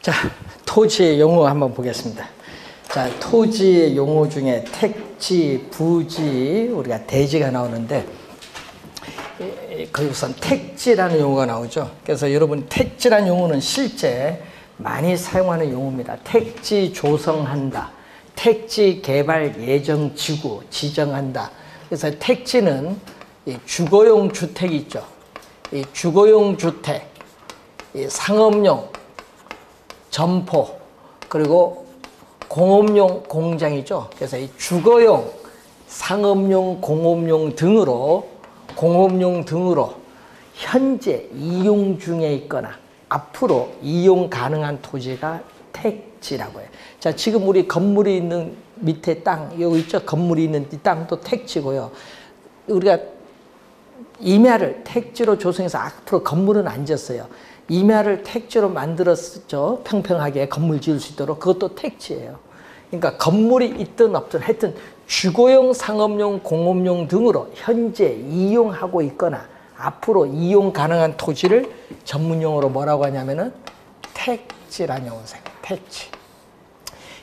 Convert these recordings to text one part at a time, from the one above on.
자, 토지의 용어 한번 보겠습니다. 자, 토지의 용어 중에 택지, 부지, 우리가 대지가 나오는데 거기 우선 택지라는 용어가 나오죠. 그래서 여러분 택지라는 용어는 실제 많이 사용하는 용어입니다. 택지 조성한다, 택지 개발 예정 지구 지정한다. 그래서 택지는 이 주거용 주택이 있죠. 이 주거용 주택, 이 상업용 점포, 그리고 공업용 공장이죠. 그래서 이 주거용, 상업용, 공업용 등으로 현재 이용 중에 있거나 앞으로 이용 가능한 토지가 택지라고 해요. 자, 지금 우리 건물이 있는 밑에 땅, 여기 있죠? 건물이 있는 이 땅도 택지고요. 우리가 임야를 택지로 조성해서 앞으로 건물은 안 지었어요. 임야를 택지로 만들었죠. 평평하게 건물 지을 수 있도록. 그것도 택지예요. 그러니까 건물이 있든 없든 하여튼 주거용, 상업용, 공업용 등으로 현재 이용하고 있거나 앞으로 이용 가능한 토지를 전문용어로 뭐라고 하냐면은 택지라는 용어를 써요. 택지.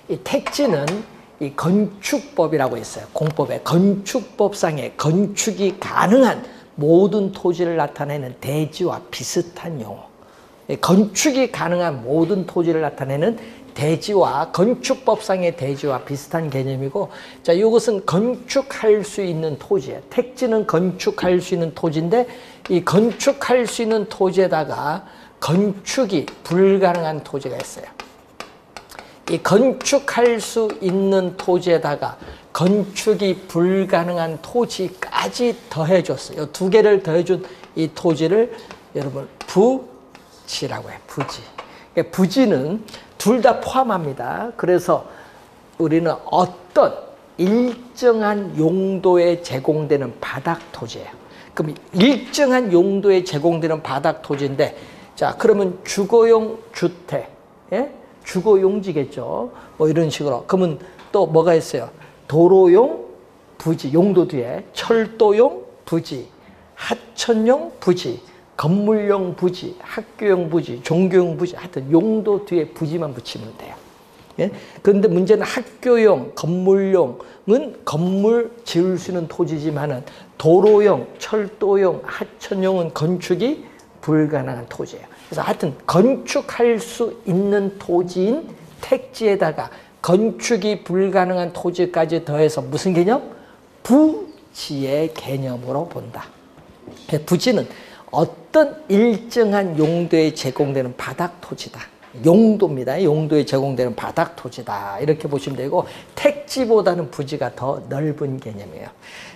이 택지는 이 건축법이라고 있어요. 공법에 건축법상의 건축이 가능한 모든 토지를 나타내는 대지와 비슷한 용어. 건축이 가능한 모든 토지를 나타내는 대지와 건축법상의 대지와 비슷한 개념이고, 자, 이것은 건축할 수 있는 토지예요. 택지는 건축할 수 있는 토지인데 이 건축할 수 있는 토지에다가 건축이 불가능한 토지가 있어요. 이 건축할 수 있는 토지에다가 건축이 불가능한 토지까지 더해줬어요. 이 두 개를 더해준 이 토지를 여러분 부지라고 해요. 부지. 부지는 둘 다 포함합니다. 그래서 우리는 어떤 일정한 용도에 제공되는 바닥 토지예요. 그럼 일정한 용도에 제공되는 바닥 토지인데, 자, 그러면 주거용 주택, 예? 주거용지겠죠. 뭐 이런 식으로. 그러면 또 뭐가 있어요? 도로용 부지, 용도 뒤에 철도용 부지, 하천용 부지, 건물용 부지, 학교용 부지, 종교용 부지, 하여튼 용도 뒤에 부지만 붙이면 돼요. 예? 그런데 문제는 학교용, 건물용은 건물 지을 수 있는 토지지만은 도로용, 철도용, 하천용은 건축이 불가능한 토지예요. 그래서 하여튼 건축할 수 있는 토지인 택지에다가 건축이 불가능한 토지까지 더해서 무슨 개념? 부지의 개념으로 본다. 부지는 어떤 일정한 용도에 제공되는 바닥 토지다. 용도입니다. 용도에 제공되는 바닥 토지다. 이렇게 보시면 되고, 택지보다는 부지가 더 넓은 개념이에요.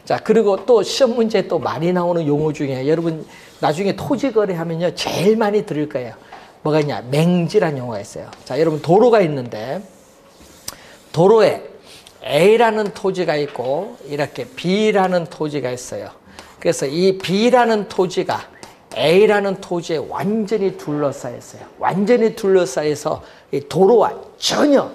자, 그리고 또 시험 문제에 또 많이 나오는 용어 중에 여러분 나중에 토지 거래하면요 제일 많이 들을 거예요. 뭐가 있냐? 맹지라는 용어가 있어요. 자, 여러분 도로가 있는데 도로에 A라는 토지가 있고 이렇게 B라는 토지가 있어요. 그래서 이 B라는 토지가 A라는 토지에 완전히 둘러싸여 있어요. 완전히 둘러싸여서 이 도로와 전혀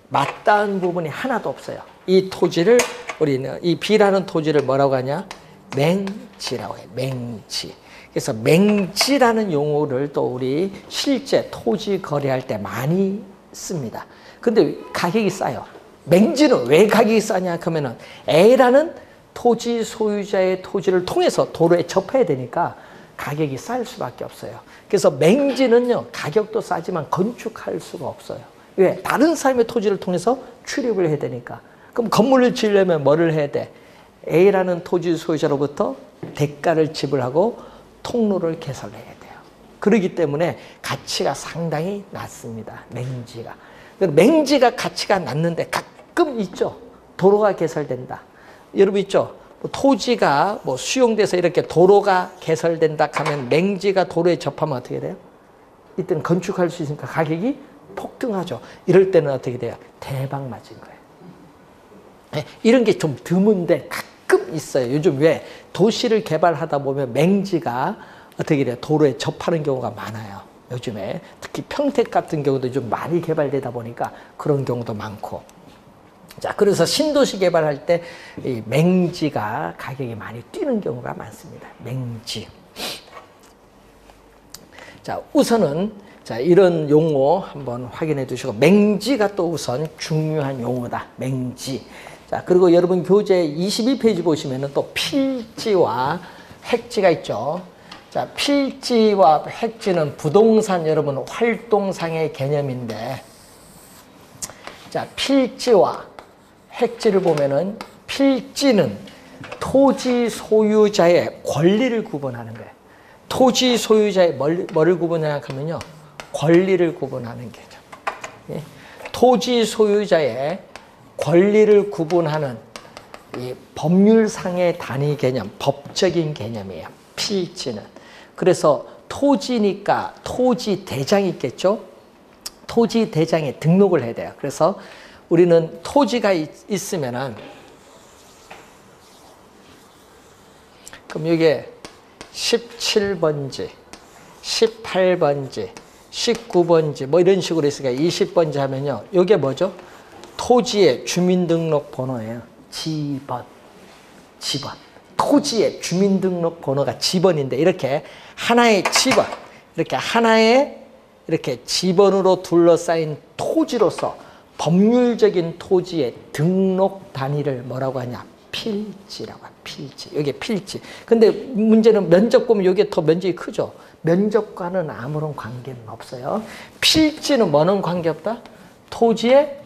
맞닿은 부분이 하나도 없어요. 이 토지를 우리는 이 B라는 토지를 뭐라고 하냐? 맹지라고 해요. 맹지. 그래서 맹지라는 용어를 또 우리 실제 토지 거래할 때 많이 씁니다. 근데 가격이 싸요. 맹지는 왜 가격이 싸냐 그러면은 A라는 토지 소유자의 토지를 통해서 도로에 접해야 되니까 가격이 쌀 수밖에 없어요. 그래서 맹지는요 가격도 싸지만 건축할 수가 없어요. 왜? 다른 사람의 토지를 통해서 출입을 해야 되니까. 그럼 건물을 지으려면 뭐를 해야 돼? A라는 토지 소유자로부터 대가를 지불하고 통로를 개설해야 돼요. 그렇기 때문에 가치가 상당히 낮습니다. 맹지가. 맹지가 가치가 낮는데 가끔 있죠. 도로가 개설된다. 여러분 있죠? 토지가 뭐 수용돼서 이렇게 도로가 개설된다 하면 맹지가 도로에 접하면 어떻게 돼요? 이때는 건축할 수 있으니까 가격이 폭등하죠. 이럴 때는 어떻게 돼요? 대박 맞은 거예요. 네, 이런 게 좀 드문데 가끔 있어요. 요즘 왜 도시를 개발하다 보면 맹지가 어떻게 돼요? 도로에 접하는 경우가 많아요. 요즘에 특히 평택 같은 경우도 좀 많이 개발되다 보니까 그런 경우도 많고. 자, 그래서 신도시 개발할 때 이 맹지가 가격이 많이 뛰는 경우가 많습니다. 맹지. 자, 우선은 자, 이런 용어 한번 확인해 두시고, 맹지가 또 우선 중요한 용어다. 맹지. 자, 그리고 여러분 교재 22페이지 보시면은 또 필지와 획지가 있죠. 자, 필지와 획지는 부동산 여러분 활동상의 개념인데, 자, 필지와 획지를 보면은 필지는 토지 소유자의 권리를 구분하는 거예요. 토지 소유자의 뭐를 구분하냐면요, 권리를 구분하는 개념. 예? 토지 소유자의 권리를 구분하는 이 법률상의 단위 개념, 법적인 개념이에요. 필지는. 그래서 토지니까 토지 대장이 있겠죠. 토지 대장에 등록을 해야 돼요. 그래서 우리는 토지가 있으면은, 그럼 이게 17번지, 18번지, 19번지 뭐 이런 식으로 있으니까 20번지 하면요, 이게 뭐죠? 토지의 주민등록번호예요. 지번. 토지의 주민등록번호가 지번인데, 이렇게 하나의 지번, 이렇게 하나의 이렇게 지번으로 둘러싸인 토지로서 법률적인 토지의 등록 단위를 뭐라고 하냐? 필지라고 해요. 필지. 이게 필지. 근데 문제는 면적 보면 이게 더 면적이 크죠. 면적과는 아무런 관계는 없어요. 필지는 뭐는 관계없다? 토지의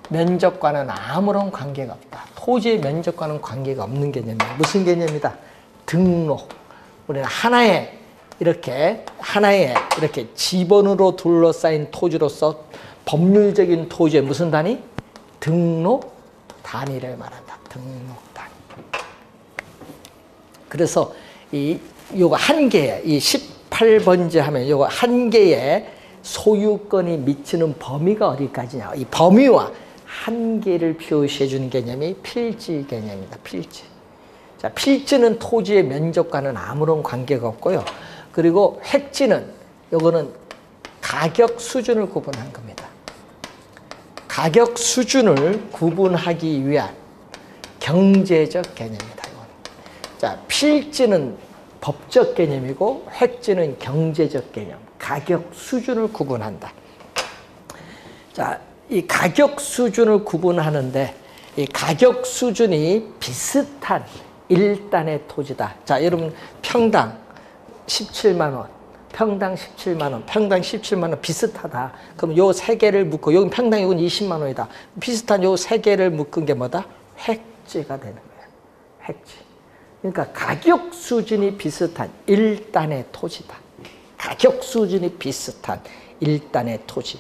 면적과는 아무런 관계가 없다. 토지의 면적과는 관계가 없는 개념이에요. 무슨 개념이다? 등록. 우리는 하나의 이렇게 지번으로 둘러싸인 토지로서 법률적인 토지의 무슨 단위? 등록 단위를 말한다. 등록 단위. 그래서 요거 한 개에, 이 18번지 하면 요거 한 개의 소유권이 미치는 범위가 어디까지냐. 이 범위와 한계를 표시해 주는 개념이 필지 개념입니다. 필지. 자, 필지는 토지의 면적과는 아무런 관계가 없고요. 그리고 획지는 요거는 가격 수준을 구분한 겁니다. 가격 수준을 구분하기 위한 경제적 개념이다. 이건. 자, 필지는 법적 개념이고 획지는 경제적 개념. 가격 수준을 구분한다. 자, 이 가격 수준을 구분하는데, 이 가격 수준이 비슷한 일단의 토지다. 자, 여러분 평당 17만 원, 평당 17만 원, 평당 17만 원 비슷하다. 그럼 요 세 개를 묶고, 여기 평당 이건 20만 원이다. 비슷한 요 세 개를 묶은 게 뭐다? 획지가 되는 거예요. 획지. 그러니까 가격 수준이 비슷한 일단의 토지다. 가격 수준이 비슷한 일단의 토지.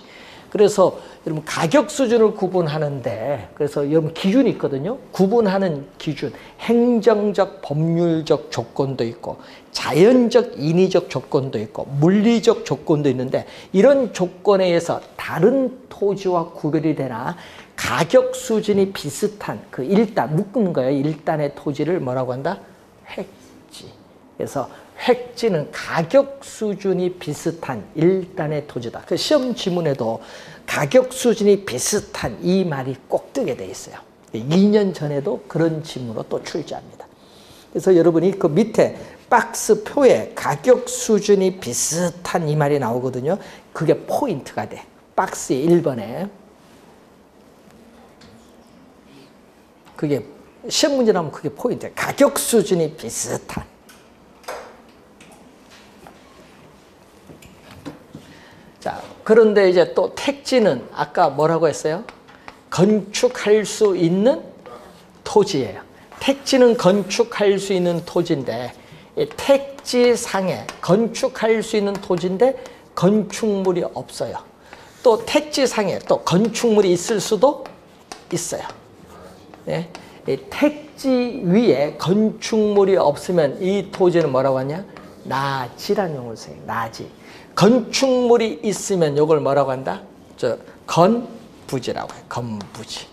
그래서 여러분 가격 수준을 구분하는데, 그래서 여러분 기준이 있거든요. 구분하는 기준, 행정적, 법률적 조건도 있고 자연적, 인위적 조건도 있고 물리적 조건도 있는데, 이런 조건에 의해서 다른 토지와 구별이 되나 가격 수준이 비슷한 그 일단, 묶는 거예요. 일단의 토지를 뭐라고 한다? 획지. 그래서 획지는 가격 수준이 비슷한 일단의 토지다. 그 시험 지문에도 가격 수준이 비슷한 이 말이 꼭 뜨게 돼 있어요. 2년 전에도 그런 지문으로 또 출제합니다. 그래서 여러분이 그 밑에 박스 표에 가격 수준이 비슷한 이 말이 나오거든요. 그게 포인트가 돼. 박스 1번에. 그게 시험 문제 나오면 그게 포인트예요. 가격 수준이 비슷한. 자, 그런데 이제 또 택지는 아까 뭐라고 했어요? 건축할 수 있는 토지예요. 택지는 건축할 수 있는 토지인데, 이 택지상에 건축할 수 있는 토지인데 건축물이 없어요. 또 택지상에 또 건축물이 있을 수도 있어요. 네? 이 택지 위에 건축물이 없으면 이 토지는 뭐라고 하냐? 나지라는 용어를 써요. 나지. 건축물이 있으면 이걸 뭐라고 한다? 건부지라고 해요. 건부지.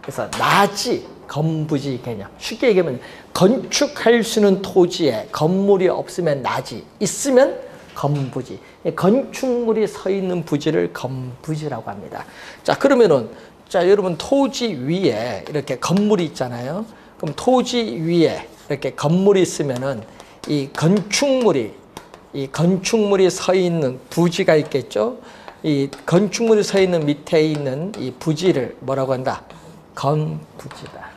그래서 나지, 건부지 개념. 쉽게 얘기하면 건축할 수 있는 토지에 건물이 없으면 나지, 있으면 건부지. 건축물이 서 있는 부지를 건부지라고 합니다. 자, 그러면은 자, 여러분 토지 위에 이렇게 건물이 있잖아요. 그럼 토지 위에 이렇게 건물이 있으면은 이 건축물이 이 건축물이 서 있는 부지가 있겠죠. 이 건축물이 서 있는 밑에 있는 이 부지를 뭐라고 한다? 건부지다.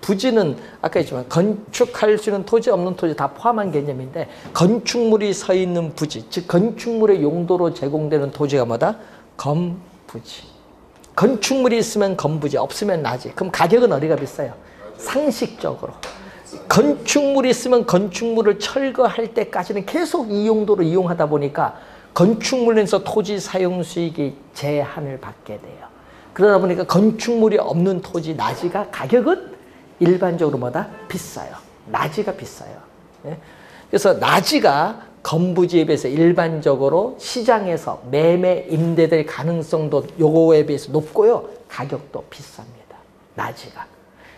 부지는 아까 했지만 건축할 수 있는 토지 없는 토지 다 포함한 개념인데 건축물이 서 있는 부지, 즉 건축물의 용도로 제공되는 토지가 뭐다? 건부지. 건축물이 있으면 건부지, 없으면 나지. 그럼 가격은 어디가 비싸요? 상식적으로. 건축물이 있으면 건축물을 철거할 때까지는 계속 이 용도로 이용하다 보니까 건축물에서 토지 사용 수익이 제한을 받게 돼요. 그러다 보니까 건축물이 없는 토지 나지가 가격은 일반적으로 뭐다? 비싸요. 나지가 비싸요. 그래서 나지가 건부지에 비해서 일반적으로 시장에서 매매 임대될 가능성도 요거에 비해서 높고요. 가격도 비쌉니다. 나지가.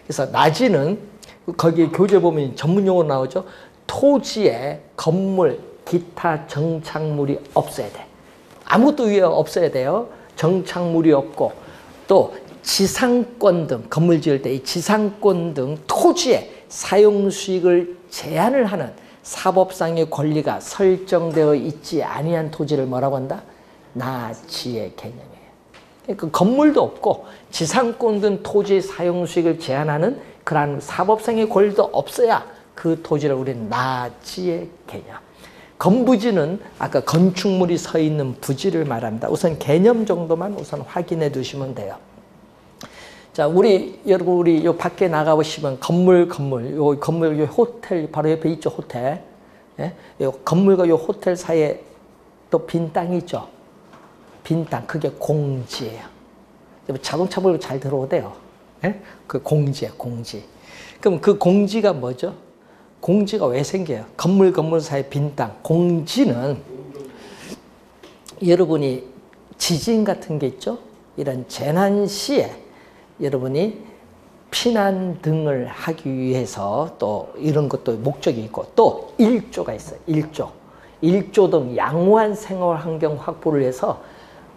그래서 나지는 거기에 교재 보면 전문 용어로 나오죠. 토지에 건물, 기타 정착물이 없어야 돼. 아무것도 위에 없어야 돼요. 정착물이 없고 또 지상권 등 건물 지을 때 이 지상권 등 토지의 사용 수익을 제한을 하는 사법상의 권리가 설정되어 있지 아니한 토지를 뭐라고 한다? 나지의 개념이에요. 그러니까 건물도 없고 지상권 등 토지의 사용 수익을 제한하는 그러한 사법상의 권리도 없어야 그 토지를 우리는 나지의 개념. 건부지는 아까 건축물이 서 있는 부지를 말합니다. 우선 개념 정도만 우선 확인해 두시면 돼요. 자, 여러분, 우리 요 밖에 나가보시면 건물, 요 호텔, 바로 옆에 있죠, 호텔. 예? 요 건물과 요 호텔 사이에 또 빈 땅이 있죠. 빈 땅, 그게 공지예요. 자동차 몰고 잘 들어오대요. 예? 그 공지예요, 공지. 그럼 그 공지가 뭐죠? 공지가 왜 생겨요? 건물 사이 빈 땅. 공지는 여러분이 지진 같은 게 있죠? 이런 재난 시에 여러분이 피난 등을 하기 위해서 또 이런 것도 목적이 있고 또 일조가 있어요. 일조 등 양호한 생활 환경 확보를 해서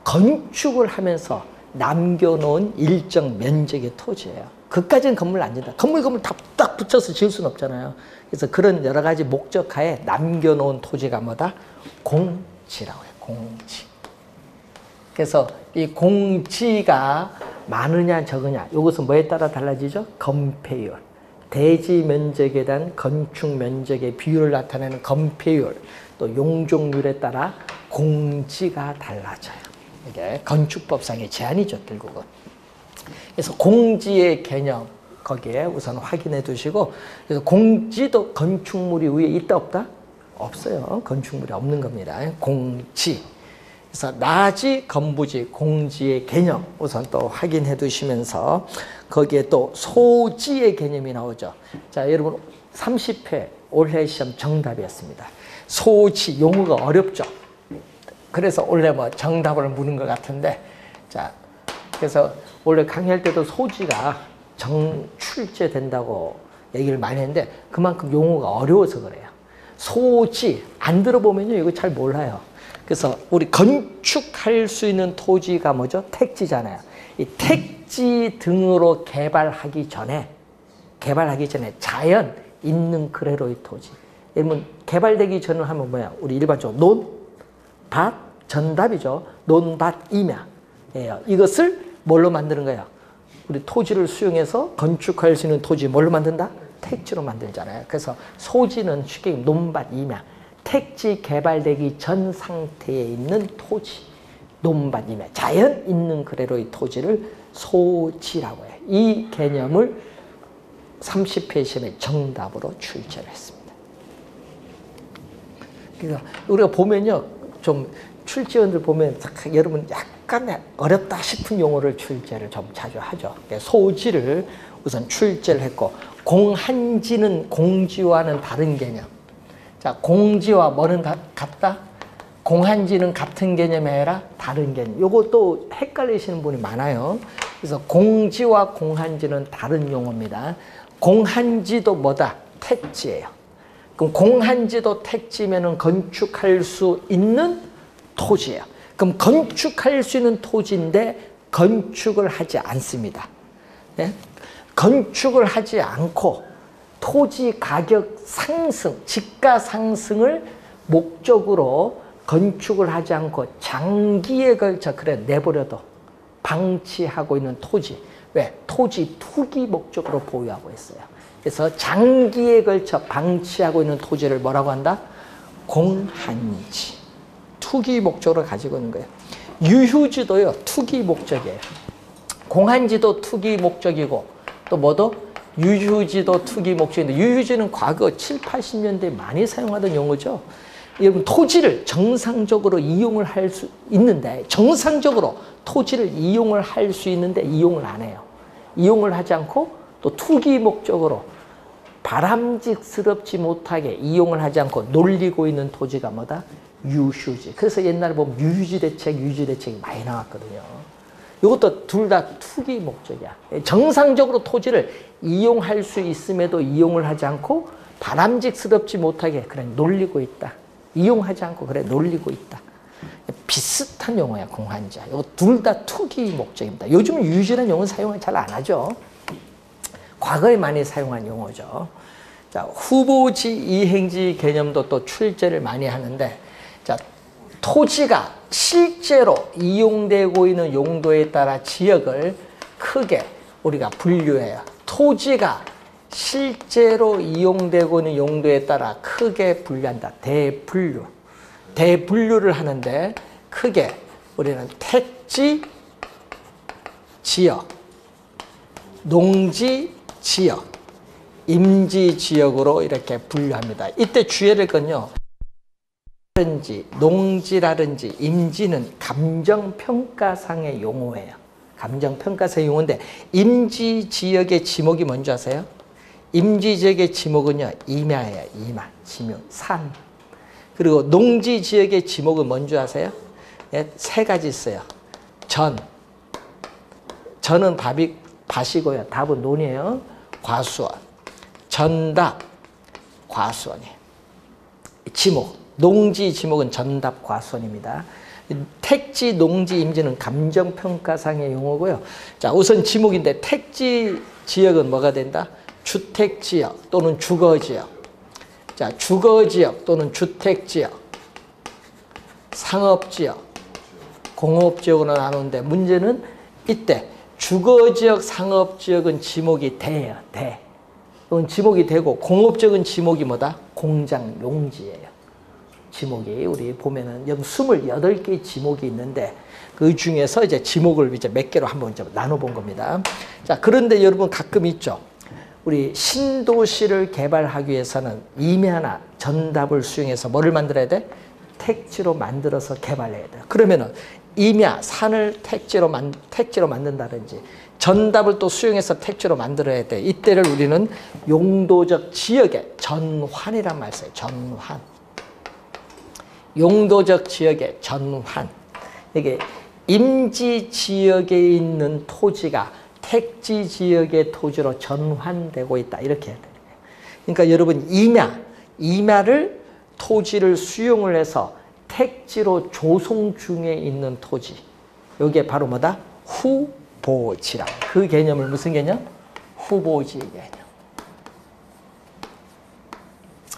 건축을 하면서 남겨놓은 일정 면적의 토지예요. 그까지는 건물 안 진다. 건물 딱 붙여서 지을 수는 없잖아요. 그래서 그런 여러 가지 목적하에 남겨놓은 토지가 뭐다? 공지라고 해요. 공지. 그래서 이 공지가 많으냐 적으냐 이것은 뭐에 따라 달라지죠? 건폐율. 대지 면적에 대한 건축 면적의 비율을 나타내는 건폐율 또 용적률에 따라 공지가 달라져요. 이게 건축법상의 제한이죠, 결국은. 그래서 공지의 개념 거기에 우선 확인해 두시고, 그래서 공지도 건축물이 위에 있다 없다? 없어요. 건축물이 없는 겁니다. 공지. 그래서 나지, 건부지, 공지의 개념 우선 또 확인해 두시면서 거기에 또 소지의 개념이 나오죠. 자, 여러분 30회 올해 시험 정답이었습니다. 소지 용어가 어렵죠. 그래서 원래 뭐 정답을 묻는 것 같은데, 자, 그래서 원래 강의할 때도 소지가 정출제 된다고 얘기를 많이 했는데 그만큼 용어가 어려워서 그래요. 소지 안 들어보면요 이거 잘 몰라요. 그래서 우리 건축할 수 있는 토지가 뭐죠? 택지잖아요. 이 택지 등으로 개발하기 전에 자연 있는 그대로의 토지. 여러분 개발되기 전을 하면 뭐야? 우리 일반적으로 논, 밭, 전답이죠. 논, 밭, 임야예요. 이것을 뭘로 만드는 거예요? 우리 토지를 수용해서 건축할 수 있는 토지 뭘로 만든다? 택지로 만들잖아요. 그래서 소지는 쉽게 논밭, 임야. 택지 개발되기 전 상태에 있는 토지, 논밭, 임야. 자연 있는 그대로의 토지를 소지라고 해요. 이 개념을 30회 시험에 정답으로 출제를 했습니다. 그래서 우리가 보면요, 좀 출제원들 보면 여러분 약간 어렵다 싶은 용어를 출제를 좀 자주 하죠. 소지를 우선 출제를 했고, 공한지는 공지와는 다른 개념. 자, 공지와 뭐는 같다? 공한지는 같은 개념이 아니라 다른 개념. 요것도 헷갈리시는 분이 많아요. 그래서 공지와 공한지는 다른 용어입니다. 공한지도 뭐다? 택지예요. 그럼 공한지도 택지면은 건축할 수 있는 토지예요. 그럼 건축할 수 있는 토지인데 건축을 하지 않습니다. 네? 건축을 하지 않고 토지 가격 상승, 지가 상승을 목적으로 건축을 하지 않고 장기에 걸쳐 그래 내버려도 방치하고 있는 토지. 왜? 토지 투기 목적으로 보유하고 있어요. 그래서 장기에 걸쳐 방치하고 있는 토지를 뭐라고 한다? 공한지. 투기 목적으로 가지고 있는 거예요. 유휴지도요, 투기 목적이에요. 공한지도 투기 목적이고, 또 뭐도? 유휴지도 투기 목적인데, 유휴지는 과거 7, 80년대에 많이 사용하던 용어죠. 여러분, 토지를 정상적으로 이용을 할 수 있는데, 정상적으로 토지를 이용을 할 수 있는데, 이용을 안 해요. 이용을 하지 않고, 또 투기 목적으로 바람직스럽지 못하게 이용을 하지 않고 놀리고 있는 토지가 뭐다? 유휴지. 그래서 옛날에 보면 유휴지 대책이 많이 나왔거든요. 이것도 둘 다 투기 목적이야. 정상적으로 토지를 이용할 수 있음에도 이용을 하지 않고 바람직스럽지 못하게 그래 놀리고 있다. 이용하지 않고 그래 놀리고 있다. 비슷한 용어야, 공한자. 이거 둘 다 투기 목적입니다. 요즘은 유휴지라는 용어는 사용을 잘 안 하죠. 과거에 많이 사용한 용어죠. 자, 후보지, 이행지 개념도 또 출제를 많이 하는데, 자, 토지가 실제로 이용되고 있는 용도에 따라 지역을 크게 우리가 분류해요. 토지가 실제로 이용되고 있는 용도에 따라 크게 분류한다. 대분류. 대분류를 하는데 크게 우리는 택지 지역, 농지 지역, 임지 지역으로 이렇게 분류합니다. 이때 주의할 건요. 농지라든지 임지는 감정평가상의 용어예요. 감정평가상의 용어인데 임지 지역의 지목이 뭔지 아세요? 임지 지역의 지목은요. 임야예요. 임야, 지명, 산. 그리고 농지 지역의 지목은 뭔지 아세요? 네, 세 가지 있어요. 전은 밭이고요. 답은 논이에요. 과수원. 전답, 과수원이. 지목. 농지 지목은 전답, 과수원입니다. 택지, 농지, 임지는 감정평가상의 용어고요. 자, 우선 지목인데 택지 지역은 뭐가 된다? 주택지역 또는 주거지역. 자, 주거지역 또는 주택지역, 상업지역, 공업지역으로 나누는데 문제는 이때 주거지역, 상업지역은 지목이 돼요. 돼. 그건 지목이 되고 공업지역은 지목이 뭐다? 공장, 용지예요. 지목이 우리 보면은 28개의 지목이 있는데 그 중에서 이제 지목을 이제 몇 개로 한번 이제 나눠본 겁니다. 자, 그런데 여러분 가끔 있죠. 우리 신도시를 개발하기 위해서는 임야나 전답을 수용해서 뭐를 만들어야 돼? 택지로 만들어서 개발해야 돼. 그러면은 임야, 산을 택지로 만든다든지 전답을 또 수용해서 택지로 만들어야 돼. 이때를 우리는 용도적 지역의 전환이란 말 써요. 전환. 용도적 지역의 전환. 이게 임지 지역에 있는 토지가 택지 지역의 토지로 전환되고 있다. 이렇게 해야 돼요. 그러니까 여러분 임야를 토지를 수용을 해서 택지로 조성 중에 있는 토지. 이게 바로 뭐다? 후보지라고. 그 개념을 무슨 개념? 후보지 개념.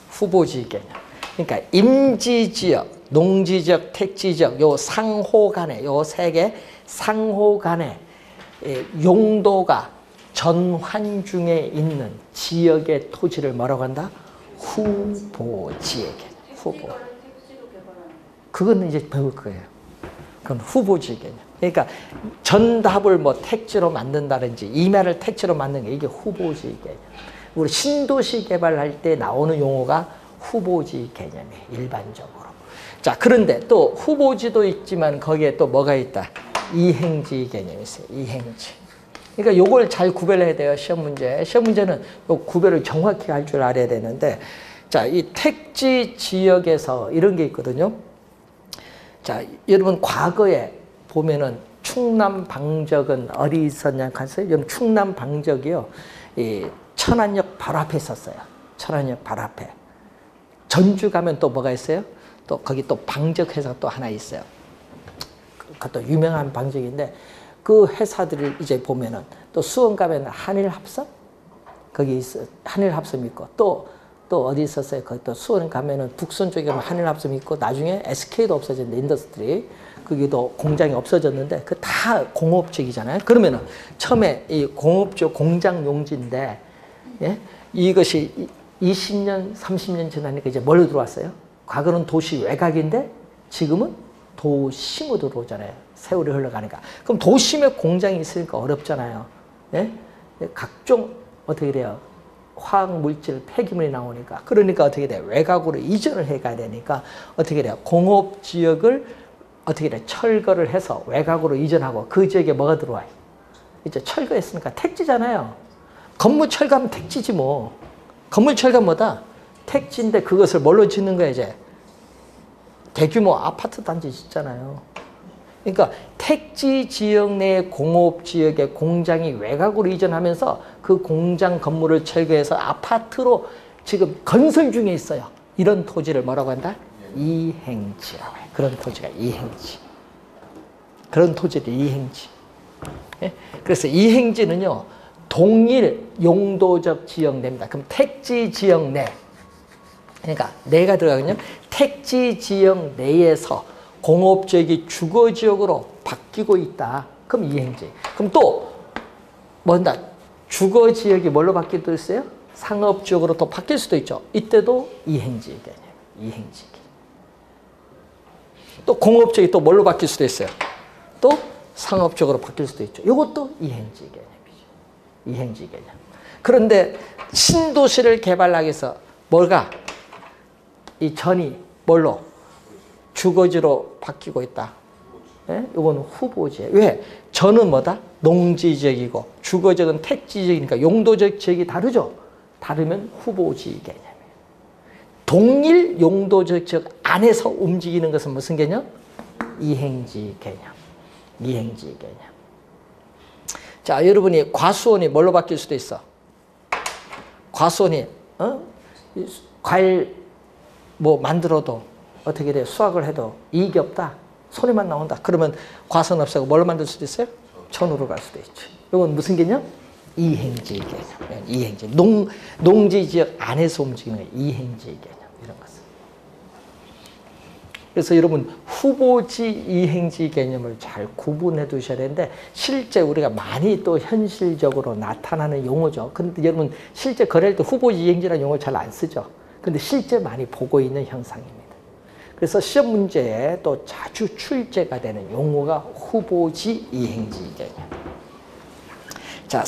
후보지 개념. 그러니까 임지지역, 농지지역, 택지지역 요 상호 간에 요 세 개 상호 간에 용도가 전환 중에 있는 지역의 토지를 뭐라고 한다? 후보지의 개념. 후보. 그거는 이제 배울 거예요. 그건 후보지 개념. 그러니까 전답을 뭐 택지로 만든다든지 임야를 택지로 만드는 게 이게 후보지 개념. 우리 신도시 개발할 때 나오는 용어가 후보지 개념이에요. 일반적으로. 자, 그런데 또 후보지도 있지만 거기에 또 뭐가 있다? 이행지 개념이 있어요. 이행지. 그러니까 요걸 잘 구별해야 돼요. 시험 문제. 시험 문제는 요 구별을 정확히 할 줄 알아야 되는데, 자, 이 택지 지역에서 이런 게 있거든요. 자, 여러분 과거에 보면은 충남 방적은 어디 있었냐 하세요? 여러분 충남 방적이요. 이 천안역 바로 앞에 있었어요. 천안역 바로 앞에. 전주 가면 또 뭐가 있어요? 또 거기 또 방적 회사가 또 하나 있어요. 그것도 유명한 방적인데 그 회사들을 이제 보면은 또 수원 가면 한일합섬 거기 있어 한일합섬 있고 또 또 어디 있었어요? 거기 또 수원 가면은 북선 쪽에 한일합섬 있고 나중에 SK도 없어졌는데 인더스트리 거기도 공장이 없어졌는데 그 다 공업적이잖아요. 그러면은 처음에 이 공업적 공장 용지인데 예? 이것이 20년, 30년 지나니까 이제 뭘로 들어왔어요? 과거는 도시 외곽인데 지금은 도심으로 들어오잖아요. 세월이 흘러가니까. 그럼 도심에 공장이 있으니까 어렵잖아요. 예? 각종 어떻게 돼요? 화학물질, 폐기물이 나오니까. 그러니까 어떻게 돼요? 외곽으로 이전을 해가야 되니까 어떻게 돼요? 공업지역을 어떻게 돼요? 철거를 해서 외곽으로 이전하고 그 지역에 뭐가 들어와요? 이제 철거했으니까 택지잖아요. 건물 철거하면 택지지 뭐. 건물 철거는 뭐다? 택지인데 그것을 뭘로 짓는 거야 이제? 대규모 아파트 단지 짓잖아요. 그러니까 택지 지역 내 공업 지역의 공장이 외곽으로 이전하면서 그 공장 건물을 철거해서 아파트로 지금 건설 중에 있어요. 이런 토지를 뭐라고 한다? 이행지라고 해요. 그런 토지가 이행지. 그런 토지를 이행지. 예? 그래서 이행지는요. 동일 용도적 지역 내입니다. 그럼 택지 지역 내. 그러니까 내가 들어가거든요. 택지 지역 내에서 공업지역이 주거지역으로 바뀌고 있다. 그럼 이행지. 그럼 또 뭔다? 주거지역이 뭘로 바뀌기도 있어요? 상업지역으로 또 바뀔 수도 있죠. 이때도 이행지 개념. 이행지 개념. 또 공업지역이 또 뭘로 바뀔 수도 있어요? 또 상업적으로 바뀔 수도 있죠. 이것도 이행지 개념이죠. 이행지 개념. 그런데 신도시를 개발하기 위해서 뭐가? 이 전이 뭘로? 주거지로 바뀌고 있다. 예? 이건 후보지. 왜? 전은 뭐다? 농지지역이고 주거지역은 택지지역이니까 용도적 지역이 다르죠. 다르면 후보지 개념이에요. 동일 용도적 지역 안에서 움직이는 것은 무슨 개념? 이행지 개념. 이행지 개념. 자, 여러분이 과수원이 뭘로 바뀔 수도 있어? 과수원이 과일 뭐 만들어도 어떻게 돼? 수확을 해도 이익이 없다. 손해만 나온다. 그러면 과수원 없애고 뭘로 만들 수도 있어요? 천으로 갈 수도 있죠. 이건 무슨 개념? 이행지 개념. 이행지. 농지 지역 안에서 움직이는 이행지 개념. 이런 것은. 그래서 여러분 후보지 이행지 개념을 잘 구분해 두셔야 되는데 실제 우리가 많이 또 현실적으로 나타나는 용어죠. 근데 여러분 실제 거래할 때 후보지 이행지라는 용어를 잘 안 쓰죠. 근데 실제 많이 보고 있는 현상입니다. 그래서 시험 문제에 또 자주 출제가 되는 용어가 후보지 이행지 개념. 자,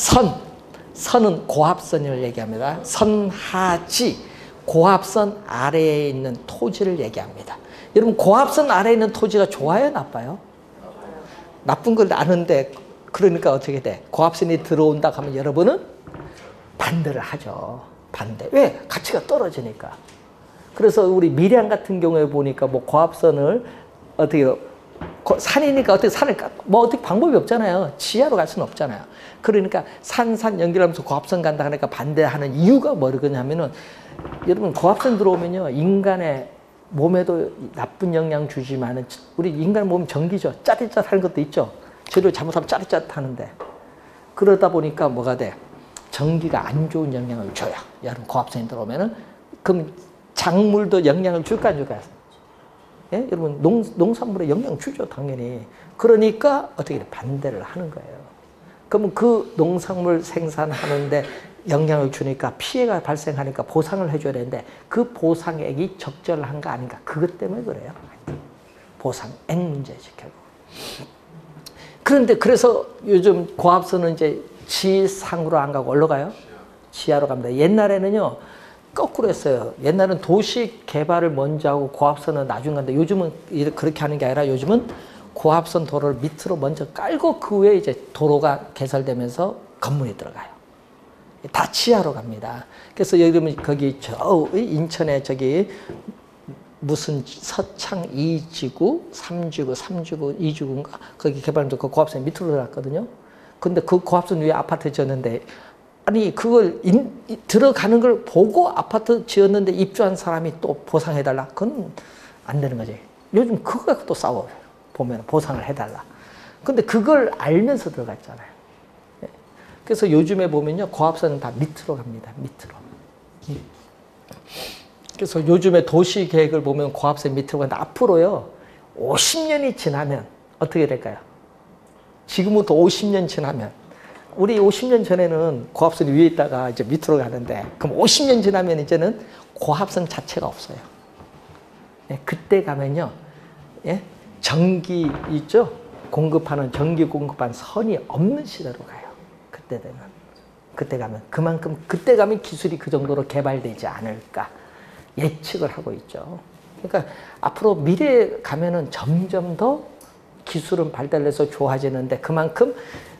선은 고합선을 얘기합니다. 선하지, 고합선 아래에 있는 토지를 얘기합니다. 여러분 고합선 아래에 있는 토지가 좋아요, 나빠요? 나쁜 걸 아는데 그러니까 어떻게 돼? 고합선이 들어온다 하면 여러분은 반대를 하죠. 반대. 왜? 가치가 떨어지니까. 그래서 우리 밀양 같은 경우에 보니까 뭐 고합선을 어떻게 산이니까 어떻게 산을 뭐 어떻게 방법이 없잖아요. 지하로 갈 수는 없잖아요. 그러니까 산 연결하면서 고합선 간다 하니까 반대하는 이유가 뭐냐면은 여러분 고합선 들어오면요 인간의 몸에도 나쁜 영향 주지만은 우리 인간 몸 전기죠. 짜릿짜릿한 것도 있죠. 재료 잘못하면 짜릿짜릿하는데 그러다 보니까 뭐가 돼? 전기가 안 좋은 영향을 줘요. 여러분 고합선이 들어오면은 그럼 작물도 영향을 줄까 안 줄까요? 예? 여러분 농산물에 영향 주죠 당연히. 그러니까 어떻게 반대를 하는 거예요. 그러면 그 농산물 생산하는데 영향을 주니까 피해가 발생하니까 보상을 해줘야 되는데 그 보상액이 적절한가 아닌가 그것 때문에 그래요. 보상액 문제지 결국. 그런데 그래서 요즘 고합선은 이제 지상으로 안 가고 어디로 가요? 지하로 갑니다. 옛날에는요 거꾸로 했어요. 옛날은 도시 개발을 먼저 하고 고합선은 나중에 간다. 요즘은 그렇게 하는 게 아니라 요즘은 고합선 도로를 밑으로 먼저 깔고 그 후에 이제 도로가 개설되면서 건물이 들어가요. 다 지하로 갑니다. 그래서 여러분 거기 저 인천에 저기 무슨 서창 2지구, 3지구, 2지구인가 거기 개발하면서 그 고합선이 밑으로 들어갔거든요. 근데 그 고합선 위에 아파트 지었는데 아니 그걸 들어가는 걸 보고 아파트 지었는데 입주한 사람이 또 보상해달라? 그건 안 되는 거지. 요즘 그거 갖고 또 싸워요. 보면 보상을 해달라. 근데 그걸 알면서 들어갔잖아요. 그래서 요즘에 보면요 고합선은 다 밑으로 갑니다. 밑으로. 그래서 요즘에 도시 계획을 보면 고압선 밑으로 가는데 앞으로요 50년이 지나면 어떻게 될까요? 지금부터 50년 지나면 우리 50년 전에는 고압선이 위에 있다가 이제 밑으로 가는데 그럼 50년 지나면 이제는 고압선 자체가 없어요. 예, 그때 가면요, 예? 전기 있죠? 전기 공급하는 선이 없는 시대로 가요. 그때 되면. 그때 가면. 그만큼, 그때 가면 기술이 그 정도로 개발되지 않을까 예측을 하고 있죠. 그러니까 앞으로 미래에 가면은 점점 더 기술은 발달해서 좋아지는데 그만큼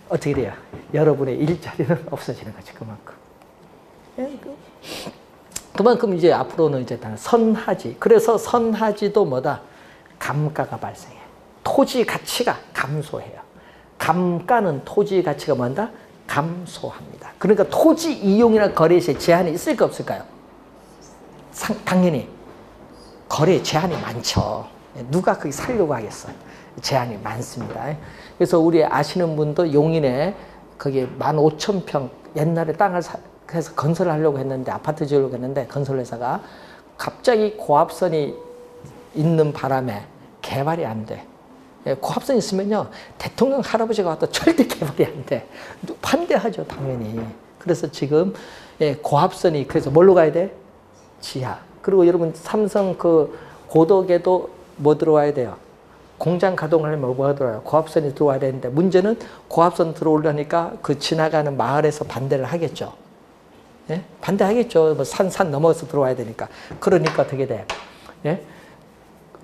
어떻게 돼요? 여러분의 일자리는 없어지는 거죠. 그만큼. 예, 그만큼 이제 앞으로는 이제 다 선하지. 그래서 선하지도 뭐다? 감가가 발생해. 토지 가치가 감소해요. 감가는 토지 가치가 뭔다? 감소합니다. 그러니까 토지 이용이나 거래 시에 제한이 있을까 없을까요? 당연히 거래 제한이 많죠. 누가 거기 살려고 하겠어요? 제한이 많습니다. 그래서 우리 아시는 분도 용인에 거기 15,000평 옛날에 땅을 해서 건설을 하려고 했는데 아파트 지으려고 했는데 건설회사가 갑자기 고압선이 있는 바람에 개발이 안 돼. 고압선 있으면요 대통령 할아버지가 와도 절대 개발이 안 돼. 반대하죠 당연히. 그래서 지금 고압선이 그래서 뭘로 가야 돼? 지하. 그리고 여러분 삼성 그 고덕에도 뭐 들어와야 돼요? 공장 가동하려면 뭐가 들어와요? 고압선이 들어와야 되는데 문제는 고압선 들어오려니까 그 지나가는 마을에서 반대를 하겠죠. 예? 반대하겠죠. 뭐 산 넘어서 들어와야 되니까. 그러니까 어떻게 돼? 예?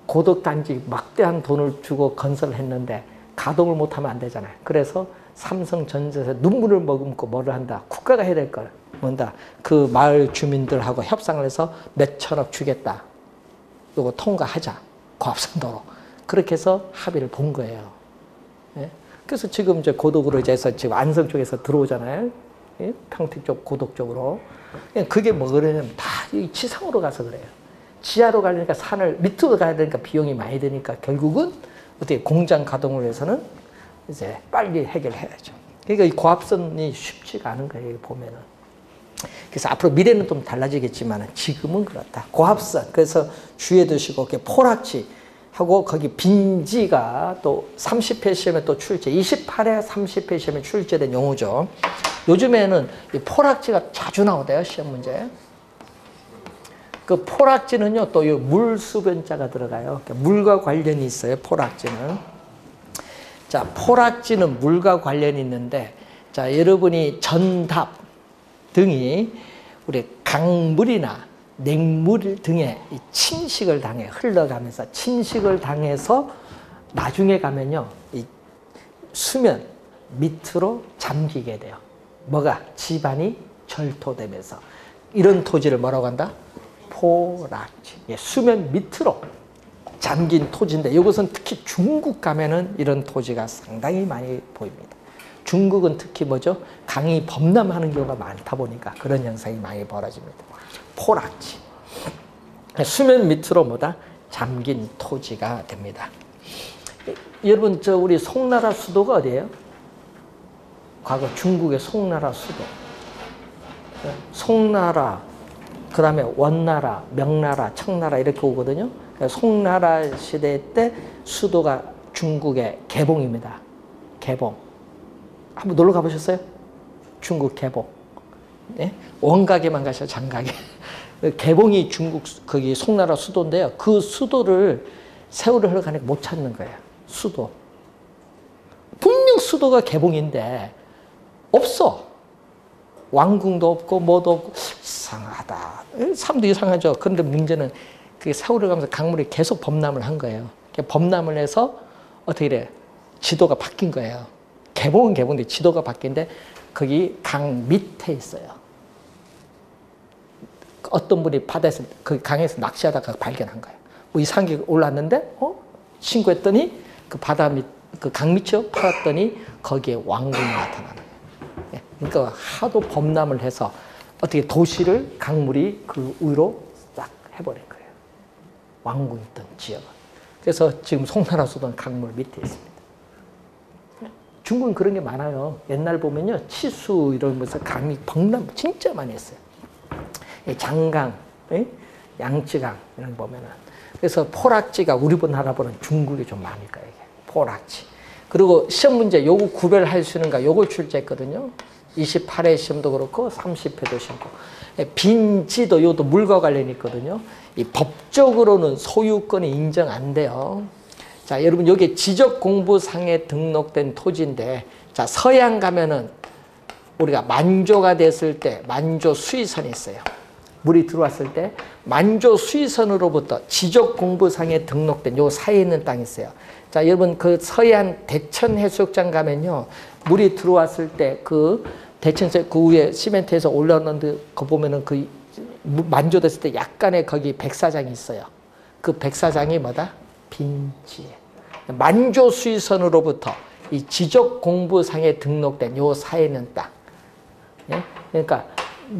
고덕단지 막대한 돈을 주고 건설을 했는데 가동을 못하면 안 되잖아요. 그래서 삼성전자에서 눈물을 머금고 뭐를 한다? 국가가 해야 될 걸. 뭔다? 그 마을 주민들하고 협상을 해서 몇천억 주겠다. 이거 통과하자. 고압선도로. 그렇게 해서 합의를 본 거예요. 예? 그래서 지금 이제 고덕으로 이제 해서 지금 안성 쪽에서 들어오잖아요. 예? 평택 쪽, 고덕 쪽으로. 그게 뭐 그러냐면 다 지상으로 가서 그래요. 지하로 가려니까 산을 밑으로 가야 되니까 비용이 많이 드니까 결국은 어떻게 공장 가동을 위해서는 이제 빨리 해결해야죠. 그러니까 이 고압선이 쉽지가 않은 거예요. 보면은. 그래서 앞으로 미래는 좀 달라지겠지만 지금은 그렇다. 고압선. 그래서 주의해 두시고 포락지 하고 거기 빈지가 또 30회 시험에 또 출제. 28회 30회 시험에 출제된 용어죠. 요즘에는 이 포락지가 자주 나오대요. 시험 문제. 그 포락지는요, 또 이 물수변자가 들어가요. 그러니까 물과 관련이 있어요, 포락지는. 자, 포락지는 물과 관련이 있는데, 자, 여러분이 전답 등이 우리 강물이나 냉물 등에 침식을 당해, 흘러가면서 침식을 당해서 나중에 가면요, 이 수면 밑으로 잠기게 돼요. 뭐가? 지반이 절토되면서. 이런 토지를 뭐라고 한다? 포락지. 예, 수면 밑으로 잠긴 토지인데 이것은 특히 중국 가면은 이런 토지가 상당히 많이 보입니다. 중국은 특히 뭐죠? 강이 범람하는 경우가 많다 보니까 그런 현상이 많이 벌어집니다. 포락지. 수면 밑으로 뭐다? 잠긴 토지가 됩니다. 여러분 우리 송나라 수도가 어디예요? 과거 중국의 송나라 수도. 송나라, 그 다음에 원나라, 명나라, 청나라 이렇게 오거든요. 송나라 시대 때 수도가 중국의 개봉입니다. 개봉. 한번 놀러 가보셨어요? 중국 개봉. 네? 원각에만 가셔, 장각에. 개봉이 중국, 거기 송나라 수도인데요. 그 수도를 세월을 흘러가니까 못 찾는 거예요. 수도. 분명 수도가 개봉인데, 없어. 왕궁도 없고 뭐도 없고 이상하다. 사람도 이상하죠. 그런데 문제는 그게 세월을 가면서 강물이 계속 범람을 한 거예요. 범람을 해서 어떻게 돼? 지도가 바뀐 거예요. 개봉은 개봉인데 지도가 바뀐데 거기 강 밑에 있어요. 어떤 분이 바다에서 그 강에서 낚시하다가 발견한 거예요. 뭐 이상한 게 올랐는데 신고했더니 그 바다 밑 그 강 밑이요 팔았더니 거기에 왕궁이 나타나는 거예요. 그러니까 하도 범람을 해서 어떻게 도시를 강물이 그 위로 싹 해버린 거예요. 왕궁 있던 지역은. 그래서 지금 송나라 수도는 강물 밑에 있습니다. 중국은 그런 게 많아요. 옛날 보면요. 치수 이런 것에서 강이 범람 진짜 많이 했어요. 장강, 양쯔강 이런 거 보면은. 그래서 포락지가 우리나라보다는 중국이 좀 많을 거예요. 이게. 포락지. 그리고 시험 문제 요거 구별할 수 있는가 요걸 출제했거든요. 28회 시험도 그렇고 30회도 시험고. 빈지도 요도 물과 관련이 있거든요. 이 법적으로는 소유권이 인정 안 돼요. 자, 여러분 여기 지적공부상에 등록된 토지인데 자, 서양 가면은 우리가 만조가 됐을 때 만조 수의선이 있어요. 물이 들어왔을 때 만조 수의선으로부터 지적공부상에 등록된 요 사이에 있는 땅이 있어요. 자, 여러분 그 서해안 대천 해수욕장 가면요. 물이 들어왔을 때 그 대천서 그 위에 시멘트에서 올라오는데 그 보면은 그 만조됐을 때 약간의 거기 백사장이 있어요. 그 백사장이 뭐다? 빈지에. 만조 수의선으로부터 이 지적공부상에 등록된 요 사이에 있는 땅. 예? 그러니까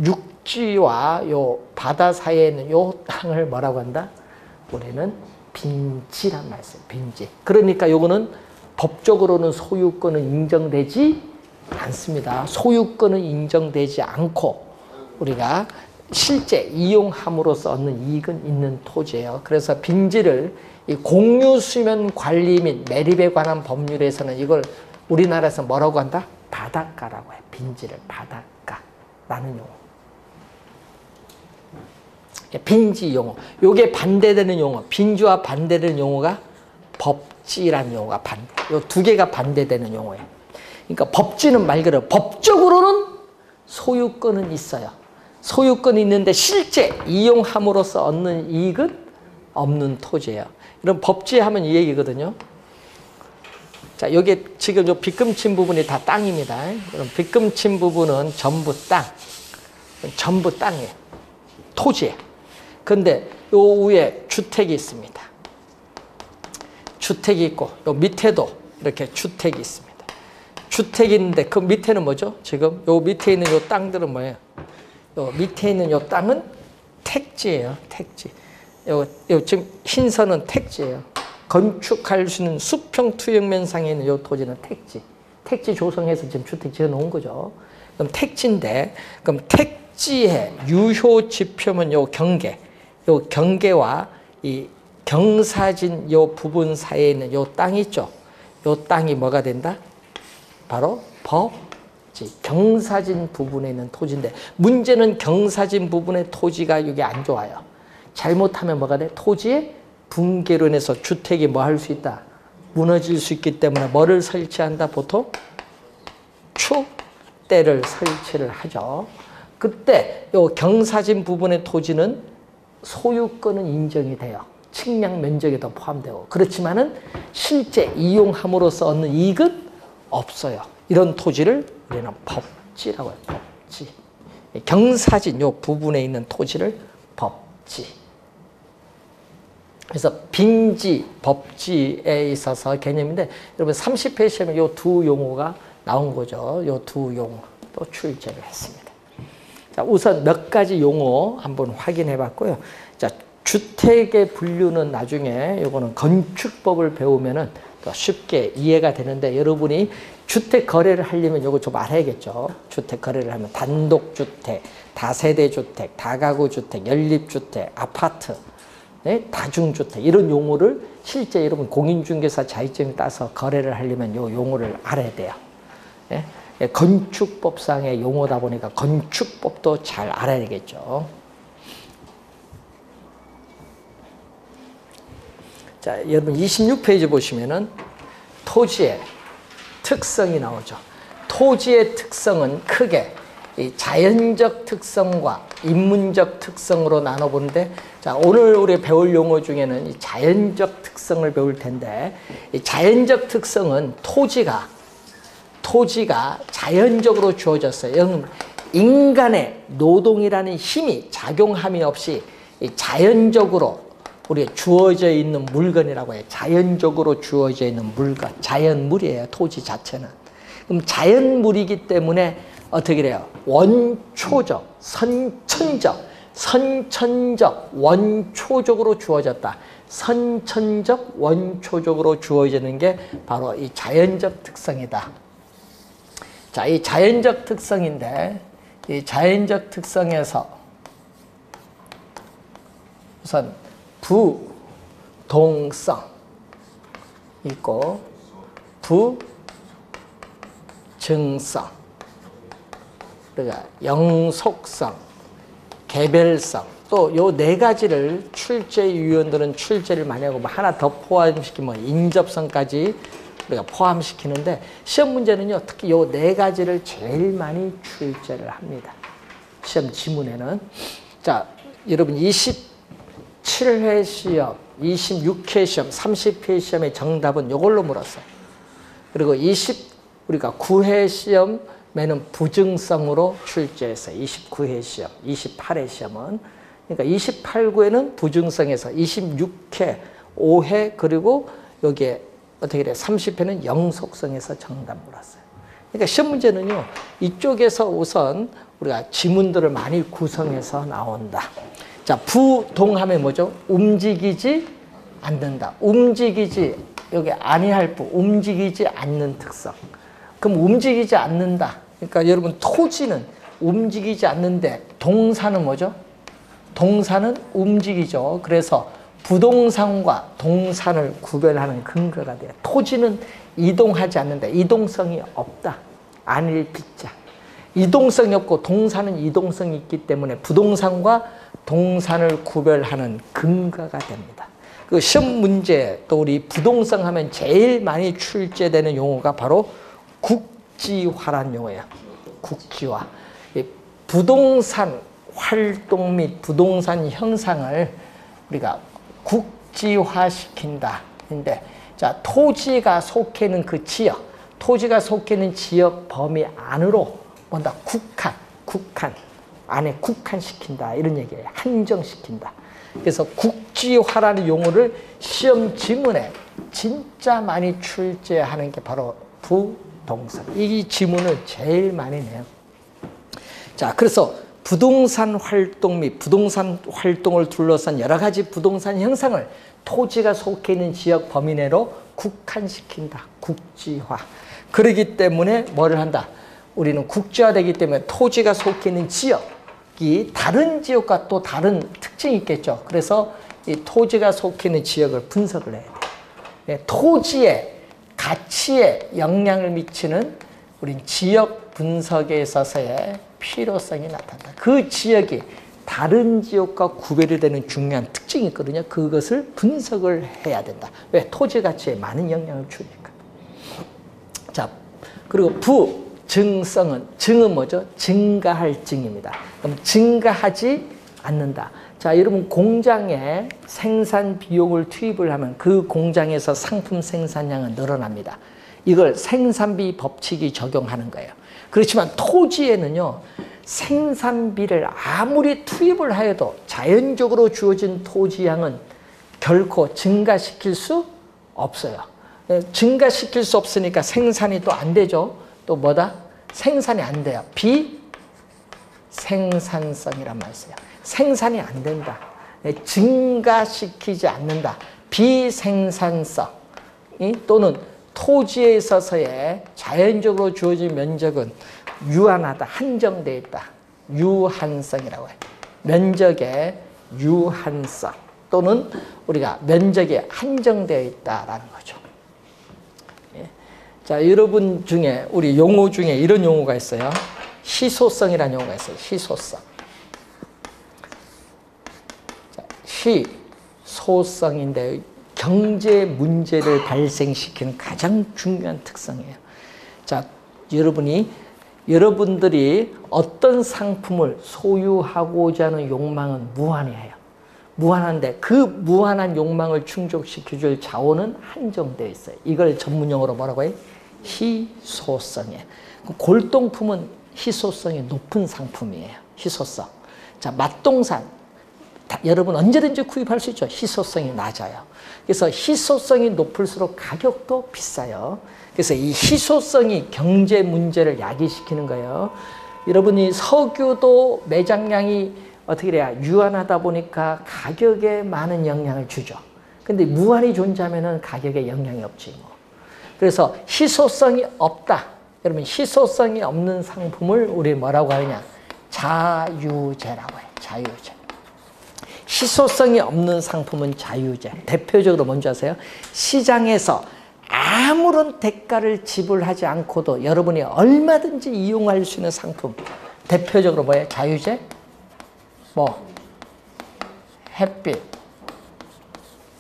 육지와 요 바다 사이에 있는 요 땅을 뭐라고 한다? 우리는 빈지란 말이에요. 빈지. 그러니까 요거는 법적으로는 소유권은 인정되지 않습니다. 소유권은 인정되지 않고 우리가 실제 이용함으로써 얻는 이익은 있는 토지예요. 그래서 빈지를 이 공유수면 관리 및 매립에 관한 법률에서는 이걸 우리나라에서 뭐라고 한다? 바닷가라고 해. 빈지를 바닷가라는 용어. 빈지 용어. 요게 반대되는 용어. 빈지와 반대되는 용어가 법지라는 용어가 반대. 요 두 개가 반대되는 용어예요. 그러니까 법지는 말 그대로 법적으로는 소유권은 있어요. 소유권이 있는데 실제 이용함으로써 얻는 이익은 없는 토지예요. 이런 법지 하면 이 얘기거든요. 자, 여기 지금 요 빗금친 부분이 다 땅입니다. 그럼 빗금친 부분은 전부 땅. 전부 땅이에요. 토지예요. 근데 요 위에 주택이 있습니다. 주택이 있고 요 밑에도 이렇게 주택이 있습니다. 주택이 있는데 그 밑에는 뭐죠? 지금 요 밑에 있는 요 땅들은 뭐예요? 요 밑에 있는 요 땅은 택지예요. 택지. 요 지금 흰 선은 택지예요. 건축할 수 있는 수평 투영면상에 있는 요 토지는 택지. 택지 조성해서 지금 주택 지어 놓은 거죠. 그럼 택지인데 그럼 택지의 유효 지표면 요 경계. 요 경계와 이 경사진 요 부분 사이에 있는 요 땅 있죠. 요 땅이 뭐가 된다? 바로 법지. 경사진 부분에 있는 토지인데 문제는 경사진 부분의 토지가 여기 안 좋아요. 잘못하면 뭐가 돼? 토지의 붕괴로 인해서 주택이 뭐 할 수 있다? 무너질 수 있기 때문에 뭐를 설치한다? 보통 축대를 설치를 하죠. 그때 요 경사진 부분의 토지는 소유권은 인정이 돼요. 측량 면적에도 포함되고. 그렇지만은 실제 이용함으로써 얻는 이익은 없어요. 이런 토지를 우리는 법지라고 해요. 법지. 경사진 요 부분에 있는 토지를 법지. 그래서 빈지, 법지에 있어서 개념인데 여러분 30회 시험에 요 두 용어가 나온 거죠. 요 두 용어도 출제를 했습니다. 자, 우선 몇 가지 용어 한번 확인해 봤고요. 자, 주택의 분류는 나중에 요거는 건축법을 배우면은 더 쉽게 이해가 되는데 여러분이 주택 거래를 하려면 요거 좀 알아야겠죠. 주택 거래를 하면 단독주택, 다세대주택, 다가구주택, 연립주택, 아파트, 네? 다중주택 이런 용어를 실제 여러분 공인중개사 자격증을 따서 거래를 하려면 요 용어를 알아야 돼요. 네? 건축법상의 용어다 보니까 건축법도 잘 알아야겠죠. 자, 여러분 26페이지 보시면은 토지의 특성이 나오죠. 토지의 특성은 크게 이 자연적 특성과 인문적 특성으로 나눠보는데 자, 오늘 우리 배울 용어 중에는 이 자연적 특성을 배울 텐데 이 자연적 특성은 토지가 자연적으로 주어졌어요. 여러분 인간의 노동이라는 힘이 작용함이 없이 이 자연적으로 우리가 주어져 있는 물건이라고 해요. 자연적으로 주어져 있는 물건, 자연물이에요. 토지 자체는. 그럼 자연물이기 때문에 어떻게 돼요? 원초적, 선천적, 원초적으로 주어졌다. 선천적, 원초적으로 주어지는 게 바로 이 자연적 특성이다. 자, 이 자연적 특성인데 이 자연적 특성에서 우선 부동성 있고 부증성, 그러니까 영속성, 개별성, 또 요 네 가지를 출제위원들은 출제를 많이 하고 뭐 하나 더 포함시키면 인접성까지 우리가 포함시키는데 시험 문제는요 특히 요 네 가지를 제일 많이 출제를 합니다. 시험 지문에는. 자, 여러분 27회 시험, 26회 시험, 30회 시험의 정답은 요걸로 물었어요. 그리고 우리가 9회 시험에는 부증성으로 출제했어요. 29회 시험, 28회 시험은. 그러니까 28, 9회는 부증성에서 26회, 5회 그리고 여기에 어떻게 돼? 30회는 영속성에서 정답 물었어요. 그러니까 시험 문제는요. 이쪽에서 우선 우리가 지문들을 많이 구성해서 나온다. 자, 부동하면 뭐죠? 움직이지 않는다. 움직이지, 여기 아니할 부, 움직이지 않는 특성. 그럼 움직이지 않는다. 그러니까 여러분 토지는 움직이지 않는데 동사는 뭐죠? 동사는 움직이죠. 그래서 부동산과 동산을 구별하는 근거가 돼요. 토지는 이동하지 않는다. 이동성이 없다. 아닐 빚자. 이동성이 없고 동산은 이동성이 있기 때문에 부동산과 동산을 구별하는 근거가 됩니다. 그 시험 문제 또 우리 부동성 하면 제일 많이 출제되는 용어가 바로 국지화라는 용어예요. 국지화. 부동산 활동 및 부동산 형상을 우리가 국지화시킨다. 근데 자, 토지가 속해 있는 그 지역, 토지가 속해 있는 지역 범위 안으로 뭔가 국한 안에 국한시킨다. 이런 얘기예요. 한정시킨다. 그래서 국지화라는 용어를 시험 지문에 진짜 많이 출제하는 게 바로 부동산. 이 지문을 제일 많이 내요. 자, 그래서 부동산 활동 및 부동산 활동을 둘러싼 여러 가지 부동산 형상을 토지가 속해 있는 지역 범위 내로 국한시킨다. 국지화. 그러기 때문에 뭐를 한다? 우리는 국지화되기 때문에 토지가 속해 있는 지역이 다른 지역과 또 다른 특징이 있겠죠. 그래서 이 토지가 속해 있는 지역을 분석을 해야 돼요. 토지의 가치에 영향을 미치는 우린 지역 분석에 있어서의 필요성이 나타난다. 그 지역이 다른 지역과 구별이 되는 중요한 특징이 있거든요. 그것을 분석을 해야 된다. 왜? 토지 가치에 많은 영향을 주니까. 자, 그리고 부증성은, 증은 뭐죠? 증가할 증입니다. 그럼 증가하지 않는다. 자, 여러분 공장에 생산 비용을 투입을 하면 그 공장에서 상품 생산량은 늘어납니다. 이걸 생산비 법칙이 적용하는 거예요. 그렇지만 토지에는요, 생산비를 아무리 투입을 하여도 자연적으로 주어진 토지량은 결코 증가시킬 수 없어요. 증가시킬 수 없으니까 생산이 또 안 되죠. 또 뭐다? 생산이 안 돼요. 비생산성이란 말이 있어요. 생산이 안 된다. 증가시키지 않는다. 비생산성 또는 토지에 있어서의 자연적으로 주어진 면적은 유한하다, 한정되어 있다. 유한성이라고 해요. 면적의 유한성 또는 우리가 면적이 한정되어 있다라는 거죠. 예. 자, 여러분 중에 우리 용어 중에 이런 용어가 있어요. 희소성이라는 용어가 있어요. 희소성. 자, 희소성인데 경제 문제를 발생시키는 가장 중요한 특성이에요. 자, 여러분들이 어떤 상품을 소유하고자 하는 욕망은 무한해요. 무한한데 그 무한한 욕망을 충족시켜줄 자원은 한정되어 있어요. 이걸 전문용어로 뭐라고 해요? 희소성이에요. 골동품은 희소성이 높은 상품이에요. 희소성. 자, 맛동산. 여러분 언제든지 구입할 수 있죠. 희소성이 낮아요. 그래서 희소성이 높을수록 가격도 비싸요. 그래서 이 희소성이 경제 문제를 야기시키는 거예요. 여러분이 석유도 매장량이 어떻게 돼야 유한하다 보니까 가격에 많은 영향을 주죠. 근데 무한히 존재하면 가격에 영향이 없지 뭐. 그래서 희소성이 없다. 여러분 희소성이 없는 상품을 우리 뭐라고 하느냐? 자유재라고 해요. 자유재. 희소성이 없는 상품은 자유재. 대표적으로 뭔지 아세요? 시장에서 아무런 대가를 지불하지 않고도 여러분이 얼마든지 이용할 수 있는 상품. 대표적으로 뭐예요? 자유재? 뭐? 햇빛,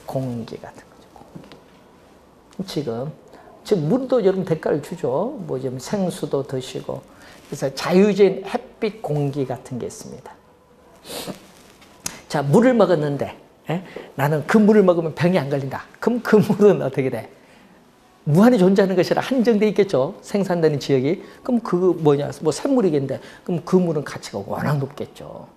공기 같은 거죠. 공기. 지금 물도 여러분 대가를 주죠. 뭐 좀 생수도 드시고. 그래서 자유재인 햇빛, 공기 같은 게 있습니다. 자, 물을 먹었는데 나는 그 물을 먹으면 병이 안 걸린다. 그럼 그 물은 어떻게 돼? 무한히 존재하는 것이 아니라 한정돼 있겠죠. 생산되는 지역이. 그럼 그 뭐냐? 뭐 샘물이겠는데 그럼 그 물은 가치가 워낙 높겠죠.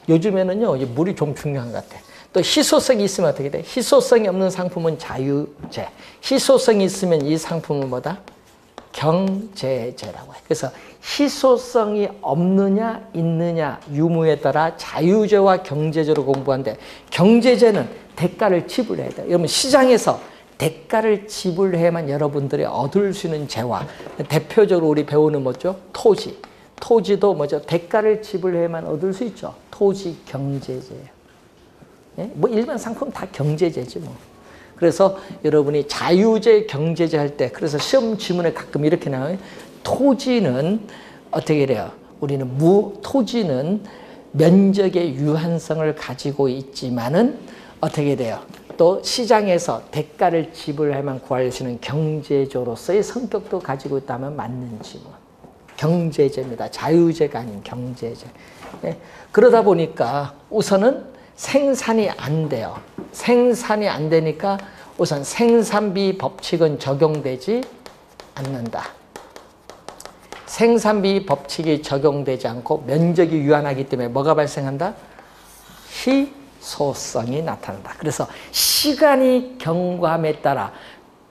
요즘에는요, 물이 좀 중요한 것 같아. 또 희소성이 있으면 어떻게 돼? 희소성이 없는 상품은 자유재. 희소성이 있으면 이 상품은 뭐다? 경제재라고 해. 그래서 희소성이 없느냐 있느냐 유무에 따라 자유재와 경제재로 공부하는데 경제재는 대가를 지불해야 돼요. 여러분 시장에서 대가를 지불해야만 여러분들이 얻을 수 있는 재화. 대표적으로 우리 배우는 뭐죠? 토지. 토지도 뭐죠? 대가를 지불해야만 얻을 수 있죠. 토지 경제재예요. 예? 뭐 일반 상품 다 경제재지 뭐. 그래서 여러분이 자유재, 경제재 할 때 그래서 시험 지문에 가끔 이렇게 나와요. 토지는 어떻게 돼요? 토지는 면적의 유한성을 가지고 있지만은 어떻게 돼요? 또 시장에서 대가를 지불해야만 구할 수 있는 경제재로서의 성격도 가지고 있다면 맞는지 뭐. 경제재입니다. 자유재가 아닌 경제재. 예? 그러다 보니까 우선은 생산이 안 돼요. 생산이 안 되니까 우선 생산비 법칙은 적용되지 않는다. 생산비 법칙이 적용되지 않고 면적이 유한하기 때문에 뭐가 발생한다? 희소성이 나타난다. 그래서 시간이 경과함에 따라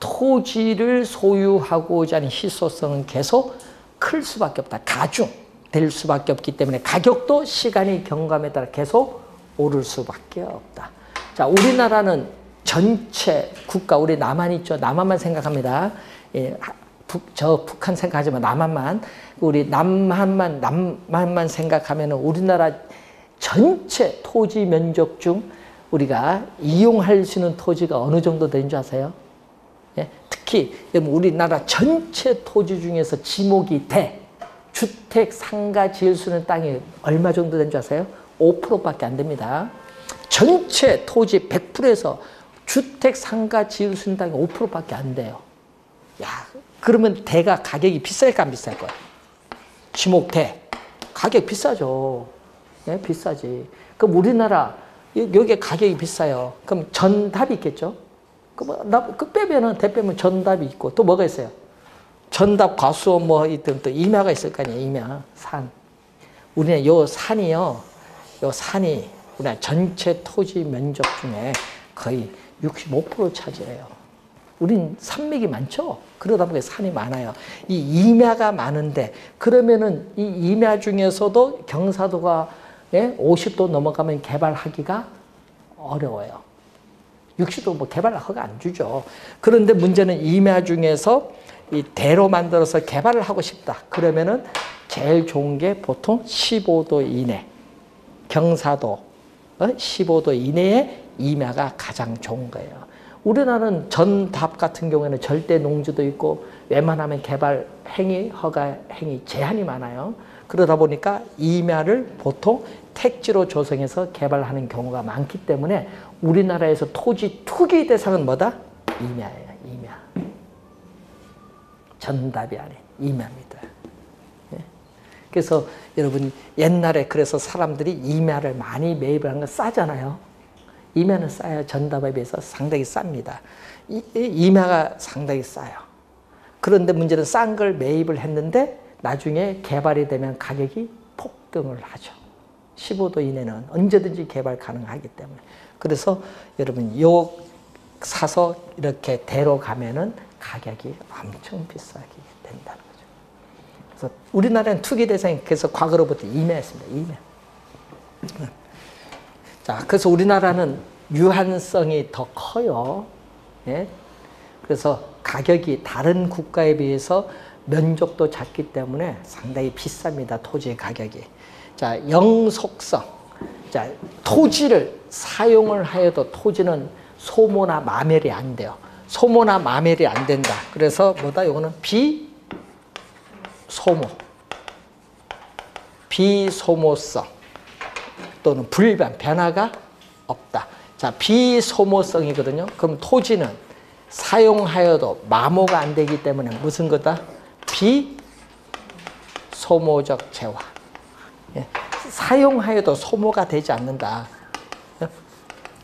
토지를 소유하고자 하는 희소성은 계속 클 수밖에 없다. 가중될 수밖에 없기 때문에 가격도 시간이 경과함에 따라 계속 오를 수밖에 없다. 자, 우리나라는 전체 국가, 우리 남한 있죠. 남한만 생각합니다. 예, 북한 생각하지 마. 남한만. 우리 남한만 생각하면 우리나라 전체 토지 면적 중 우리가 이용할 수 있는 토지가 어느 정도 되는 줄 아세요? 예, 특히 우리나라 전체 토지 중에서 지목이 돼. 주택, 상가 지을 수 있는 땅이 얼마 정도 되는 줄 아세요? 5%밖에 안 됩니다. 전체 토지 100%에서 주택, 상가 지을 수 있는 땅이 5%밖에 안 돼요. 야, 그러면 대가 가격이 비쌀까 안 비쌀 거야? 지목대 가격 비싸죠. 네, 비싸지. 그럼 우리나라 여기 가격이 비싸요. 그럼 전답이 있겠죠? 그 빼면은 대 빼면 전답이 있고 또 뭐가 있어요? 전답, 과수원 뭐 있든 또 임야가 있을 거 아니에요. 임야, 산. 우리는 요 산이 우리나라 전체 토지 면적 중에 거의 65% 차지해요. 우린 산맥이 많죠. 그러다 보니까 산이 많아요. 이 임야가 많은데 그러면은 이 임야 중에서도 경사도가 50도 넘어가면 개발하기가 어려워요. 60도 뭐 개발 허가 안 주죠. 그런데 문제는 임야 중에서 이 대로 만들어서 개발을 하고 싶다. 그러면은 제일 좋은 게 보통 15도 이내, 경사도 15도 이내에 임야가 가장 좋은 거예요. 우리나라는 전답 같은 경우에는 절대 농지도 있고 웬만하면 개발 행위, 허가 행위 제한이 많아요. 그러다 보니까 임야를 보통 택지로 조성해서 개발하는 경우가 많기 때문에 우리나라에서 토지 투기 대상은 뭐다? 임야예요. 임야. 전답이 아닌 임야입니다. 그래서 여러분 옛날에 그래서 사람들이 임야를 많이 매입을 한 건 싸잖아요. 임야는 싸요. 전답에 비해서 상당히 쌉니다. 임야가 상당히 싸요. 그런데 문제는 싼 걸 매입을 했는데 나중에 개발이 되면 가격이 폭등을 하죠. 15도 이내는 언제든지 개발 가능하기 때문에. 그래서 여러분 요 사서 이렇게 대로 가면은 가격이 엄청 비싸게 된다는 거죠. 그래서 우리나라는 투기 대상이 그래서 과거로부터 임야였습니다. 임야. 자, 그래서 우리나라는 유한성이 더 커요. 예? 그래서 가격이 다른 국가에 비해서 면적도 작기 때문에 상당히 비쌉니다. 토지의 가격이. 자, 영속성. 자, 토지를 사용을 하여도 토지는 소모나 마멸이 안 돼요. 소모나 마멸이 안 된다. 그래서 뭐다? 요거는 비소모. 비소모성 또는 불변, 변화가 없다. 자, 비소모성이거든요. 그럼 토지는 사용하여도 마모가 안 되기 때문에 무슨 거다? 비소모적 재화. 예. 사용하여도 소모가 되지 않는다.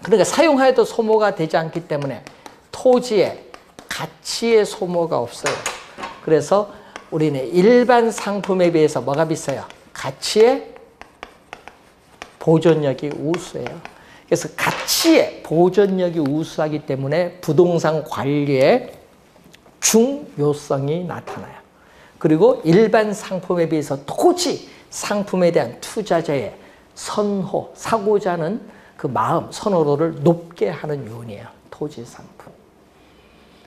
그러니까 사용하여도 소모가 되지 않기 때문에 토지의 가치의 소모가 없어요. 그래서 우리는 일반 상품에 비해서 뭐가 비싸요? 가치의 보존력이 우수해요. 그래서 가치의 보존력이 우수하기 때문에 부동산 관리의 중요성이 나타나요. 그리고 일반 상품에 비해서 토지 상품에 대한 투자자의 선호, 사고자 하는 그 마음, 선호도를 높게 하는 요인이에요. 토지 상품.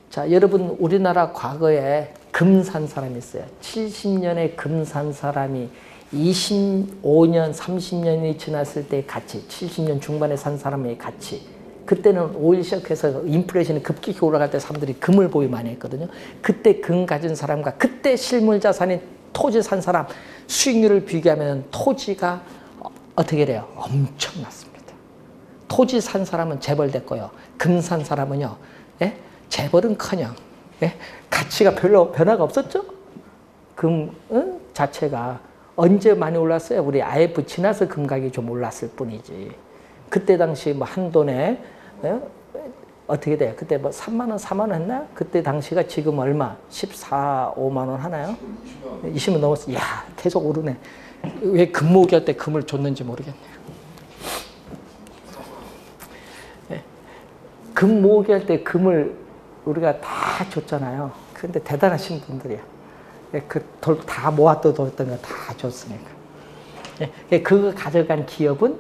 자, 여러분 우리나라 과거에 금 산 사람이 있어요. 70년에 금 산 사람이 25년, 30년이 지났을 때 가치, 70년 중반에 산 사람의 가치. 그때는 오일 쇼크에서 인플레이션이 급격히 올라갈 때 사람들이 금을 보유 많이 했거든요. 그때 금 가진 사람과 그때 실물 자산인 토지 산 사람 수익률을 비교하면 토지가 어떻게 돼요? 엄청났습니다. 토지 산 사람은 재벌 됐고요. 금 산 사람은요, 예? 재벌은커녕 예? 가치가 별로 변화가 없었죠? 금 자체가 언제 많이 올랐어요? 우리 IF 지나서 금 가격이 좀 올랐을 뿐이지. 그때 당시 뭐 한 돈에 예? 어떻게 돼요? 그때 뭐 3만 원, 4만 원 했나? 그때 당시가 지금 얼마? 14, 5만 원 하나요? 20만 넘었어. 이야, 계속 오르네. 왜 금모기할 때 금을 줬는지 모르겠네요. 예. 금모기할 때 금을 우리가 다 줬잖아요. 근데 대단하신 분들이야. 그 돌 다 모아뒀던 거 다 줬으니까. 예. 그거 가져간 기업은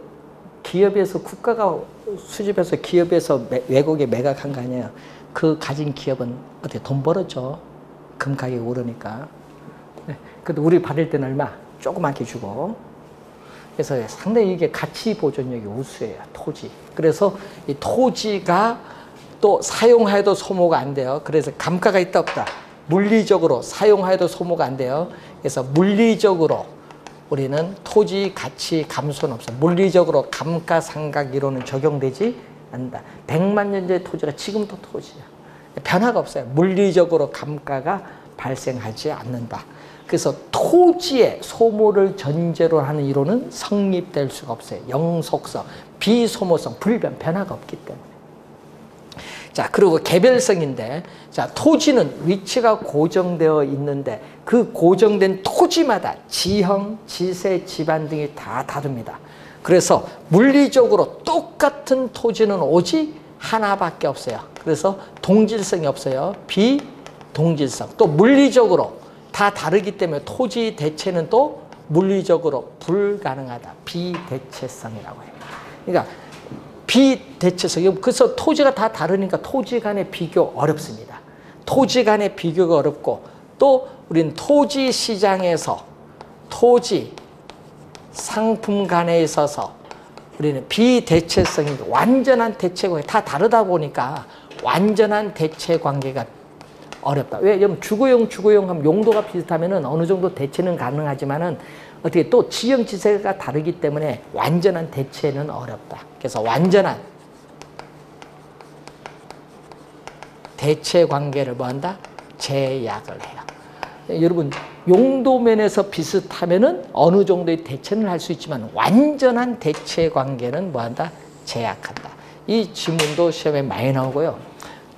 기업에서 국가가 수집해서 기업에서 외국에 매각한 거 아니에요. 그 가진 기업은 어떻게 돈 벌었죠. 금 가격이 오르니까. 근데 우리 받을 때는 얼마? 조그맣게 주고. 그래서 상당히 이게 가치 보존력이 우수해요. 토지. 그래서 이 토지가 또 사용하여도 소모가 안 돼요. 그래서 감가가 있다 없다. 물리적으로 사용하여도 소모가 안 돼요. 그래서 물리적으로 우리는 토지 가치 감소는 없어. 물리적으로 감가상각 이론은 적용되지 않는다. 100만 년 전의 토지가 지금도 토지야. 변화가 없어요. 물리적으로 감가가 발생하지 않는다. 그래서 토지의 소모를 전제로 하는 이론은 성립될 수가 없어요. 영속성, 비소모성, 불변, 변화가 없기 때문에. 자, 그리고 개별성인데, 자, 토지는 위치가 고정되어 있는데 그 고정된 토지마다 지형, 지세, 지반 등이 다 다릅니다. 그래서 물리적으로 똑같은 토지는 오직 하나밖에 없어요. 그래서 동질성이 없어요. 비동질성. 또 물리적으로 다 다르기 때문에 토지 대체는 또 물리적으로 불가능하다. 비대체성이라고 해요. 그러니까 비대체성. 그래서 토지가 다 다르니까 토지 간의 비교 어렵습니다. 토지 간의 비교가 어렵고 또 우리는 토지 시장에서 토지 상품 간에 있어서 우리는 비대체성이 완전한 대체 관계 다 다르다 보니까 완전한 대체 관계가 어렵다. 왜? 왜냐면 주거용 하면 용도가 비슷하면은 어느 정도 대체는 가능하지만은 어떻게 또 지형 지세가 다르기 때문에 완전한 대체는 어렵다. 그래서 완전한 대체 관계를 뭐 한다? 제약을 해요. 여러분 용도 면에서 비슷하면은 어느 정도의 대체는 할 수 있지만 완전한 대체 관계는 뭐 한다? 제약한다. 이 지문도 시험에 많이 나오고요.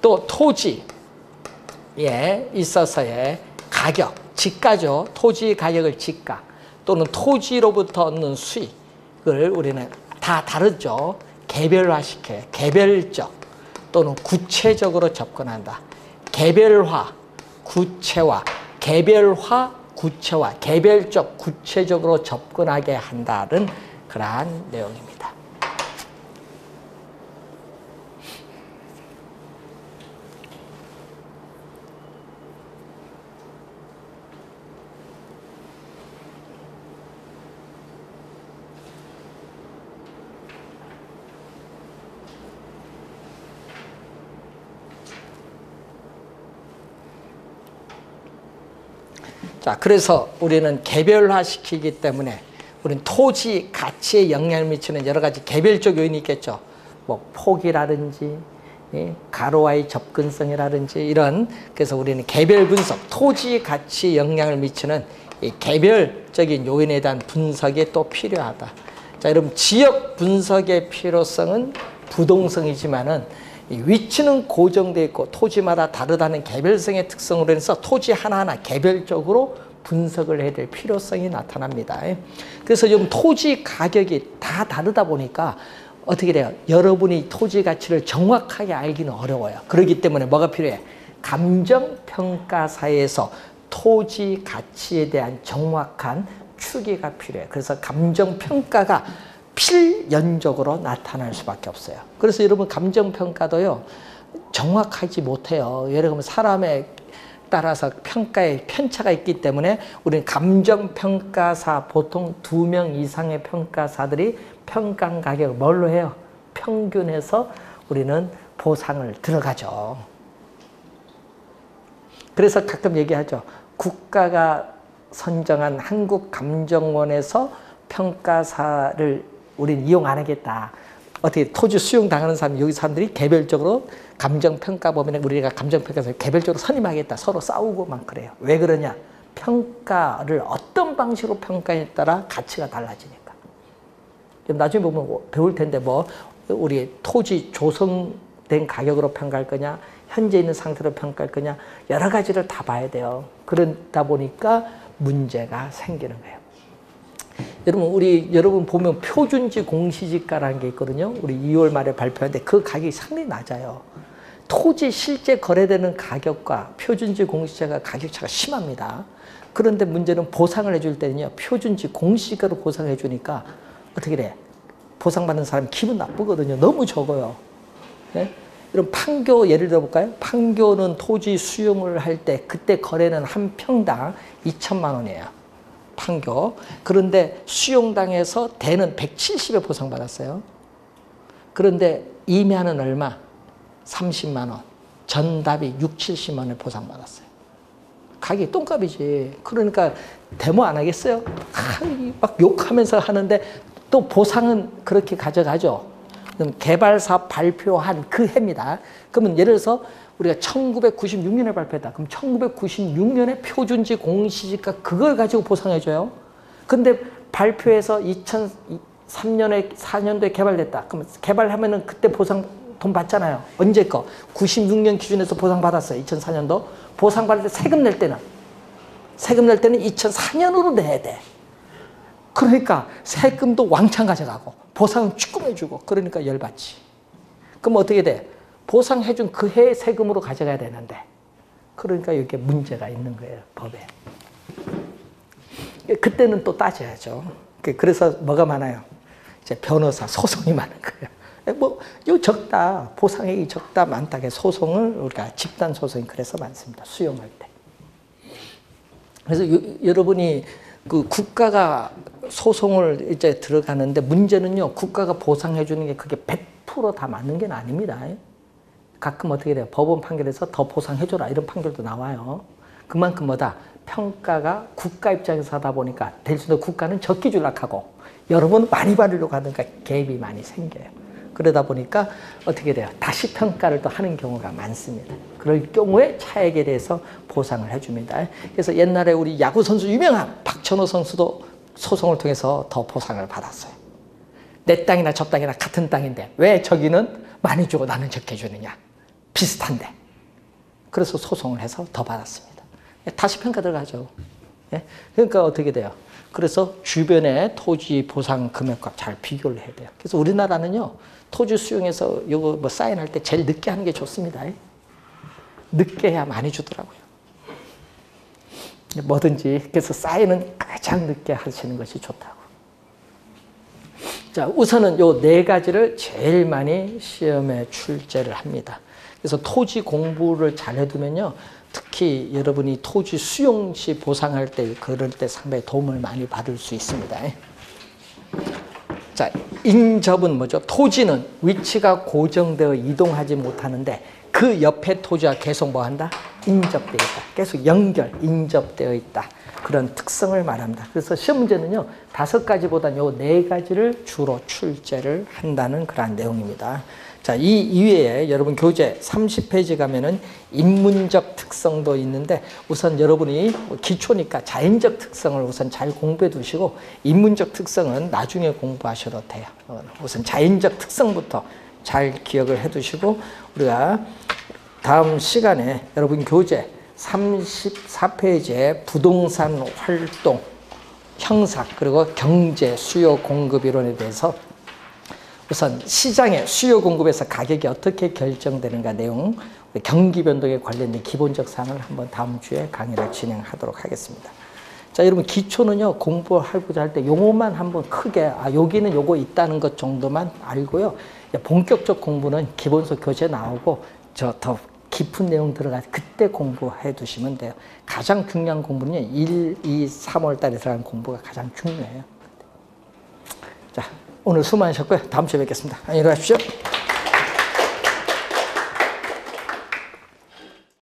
또 토지에 있어서의 가격, 지가죠. 토지 가격을 지가 또는 토지로부터 얻는 수익을 우리는 다 다르죠. 개별화시켜요. 개별적 또는 구체적으로 접근한다. 개별화, 구체화, 개별화, 구체화, 개별적, 구체적으로 접근하게 한다는 그러한 내용입니다. 자, 그래서 우리는 개별화시키기 때문에 우리는 토지 가치에 영향을 미치는 여러 가지 개별적 요인이 있겠죠. 뭐 폭이라든지 가로와의 접근성이라든지 이런, 그래서 우리는 개별 분석, 토지 가치에 영향을 미치는 이 개별적인 요인에 대한 분석이 또 필요하다. 자, 여러분 지역 분석의 필요성은 부동성이지만은 이 위치는 고정되어 있고 토지마다 다르다는 개별성의 특성으로 해서 토지 하나하나 개별적으로 분석을 해야 될 필요성이 나타납니다. 그래서 지금 토지 가격이 다 다르다 보니까 어떻게 돼요? 여러분이 토지 가치를 정확하게 알기는 어려워요. 그렇기 때문에 뭐가 필요해? 감정평가사에서 토지 가치에 대한 정확한 추계가 필요해요. 그래서 감정평가가 필연적으로 나타날 수밖에 없어요. 그래서 여러분 감정평가도요, 정확하지 못해요. 예를 들면 사람에 따라서 평가에 편차가 있기 때문에 우리는 감정평가사, 보통 2명 이상의 평가사들이 평가 가격을 뭘로 해요? 평균해서 우리는 보상을 들어가죠. 그래서 가끔 얘기하죠. 국가가 선정한 한국감정원에서 평가사를 우리는 이용 안 하겠다. 어떻게 토지 수용 당하는 사람, 여기 사람들이 개별적으로 감정평가 범위에 우리가 감정평가사를 개별적으로 선임하겠다. 서로 싸우고 막 그래요. 왜 그러냐? 평가를 어떤 방식으로 평가에 따라 가치가 달라지니까. 나중에 보면 배울 텐데 뭐 우리 토지 조성된 가격으로 평가할 거냐, 현재 있는 상태로 평가할 거냐, 여러 가지를 다 봐야 돼요. 그러다 보니까 문제가 생기는 거예요. 여러분 보면 표준지 공시지가라는 게 있거든요. 우리 2월 말에 발표했는데 그 가격이 상당히 낮아요. 토지 실제 거래되는 가격과 표준지 공시지가 가격 차가 심합니다. 그런데 문제는 보상을 해줄 때는요, 표준지 공시지가로 보상해 주니까 어떻게 돼? 보상받는 사람이 기분 나쁘거든요. 너무 적어요. 네? 이런 판교 예를 들어볼까요? 판교는 토지 수용을 할 때 그때 거래는 한 평당 2천만 원이에요. 판교. 그런데 수용당해서 대는 170에 보상받았어요. 그런데 임야는 얼마? 30만 원. 전답이 6, 70만 원에 보상받았어요. 가격이 똥값이지. 그러니까 데모 안 하겠어요? 막 욕하면서 하는데 또 보상은 그렇게 가져가죠. 그럼 개발사업 발표한 그 해입니다. 그러면 예를 들어서 우리가 1996년에 발표했다. 그럼 1996년에 표준지 공시지가 그걸 가지고 보상해줘요. 근데 발표해서 2003년에 4년도에 개발됐다. 그럼 개발하면은 그때 보상 돈 받잖아요. 언제 거? 96년 기준에서 보상 받았어요. 2004년도. 보상 받을 때 세금 낼 때는 2004년으로 내야 돼. 그러니까 세금도 왕창 가져가고 보상은 쭈꾸매주고 그러니까 열받지. 그럼 어떻게 돼? 보상해준 그 해의 세금으로 가져가야 되는데 그러니까 이게 문제가 있는 거예요. 법에. 그때는 또 따져야죠. 그래서 뭐가 많아요? 이제 변호사 소송이 많은 거예요. 뭐 이거 적다. 보상액이 적다 많다. 소송을 우리가 집단 소송이 그래서 많습니다. 수용할 때. 그래서 여러분이 그 국가가 소송을 이제 들어가는데 문제는요, 국가가 보상해 주는 게 그게 100% 다 맞는 게 아닙니다. 가끔 어떻게 돼요? 법원 판결에서 더 보상해 줘라 이런 판결도 나와요. 그만큼 뭐다? 평가가 국가 입장에서 하다 보니까 될 수도 국가는 적게 주려고 하고 여러분 많이 받으려고 하니까 갭이 많이 생겨요. 그러다 보니까 어떻게 돼요? 다시 평가를 또 하는 경우가 많습니다. 그럴 경우에 차액에 대해서 보상을 해줍니다. 그래서 옛날에 우리 야구 선수 유명한 박찬호 선수도 소송을 통해서 더 보상을 받았어요. 내 땅이나 저 땅이나 같은 땅인데 왜 저기는 많이 주고 나는 적게 주느냐. 비슷한데. 그래서 소송을 해서 더 받았습니다. 다시 평가 들어가죠. 그러니까 어떻게 돼요? 그래서 주변의 토지 보상 금액과 잘 비교를 해야 돼요. 그래서 우리나라는요, 토지 수용해서 이거 뭐 사인할 때 제일 늦게 하는 게 좋습니다. 늦게 해야 많이 주더라고요. 뭐든지. 그래서 사인은 가장 늦게 하시는 것이 좋다고. 자, 우선은 요 4가지를 제일 많이 시험에 출제를 합니다. 그래서 토지 공부를 잘 해두면요, 특히 여러분이 토지 수용 시 보상할 때 그럴 때 상당히 도움을 많이 받을 수 있습니다. 자, 인접은 뭐죠? 토지는 위치가 고정되어 이동하지 못하는데 그 옆에 토지와 계속 뭐 한다? 인접되어 있다. 계속 연결, 인접되어 있다. 그런 특성을 말합니다. 그래서 시험 문제는요, 5가지보다는 요 4가지를 주로 출제를 한다는 그런 내용입니다. 자, 이 이외에 여러분 교재 30페이지 가면은 인문적 특성도 있는데 우선 여러분이 기초니까 자연적 특성을 우선 잘 공부해 두시고 인문적 특성은 나중에 공부하셔도 돼요. 우선 자연적 특성부터 잘 기억을 해 두시고 우리가 다음 시간에 여러분 교재 34페이지에 부동산 활동, 형사, 그리고 경제, 수요, 공급 이론에 대해서 우선 시장의 수요 공급에서 가격이 어떻게 결정되는가 내용, 경기 변동에 관련된 기본적 사항을 한번 다음 주에 강의를 진행하도록 하겠습니다. 자, 여러분 기초는요, 공부하고자 할 때 용어만 한번 크게, 여기는 요거 있다는 것 정도만 알고요. 본격적 공부는 기본서 교재 나오고 더 깊은 내용 들어가서 그때 공부해 두시면 돼요. 가장 중요한 공부는요, 1, 2, 3월 달에 들어간 공부가 가장 중요해요. 자, 오늘 수고 많으셨고요. 다음 주에 뵙겠습니다. 안녕히 가십시오.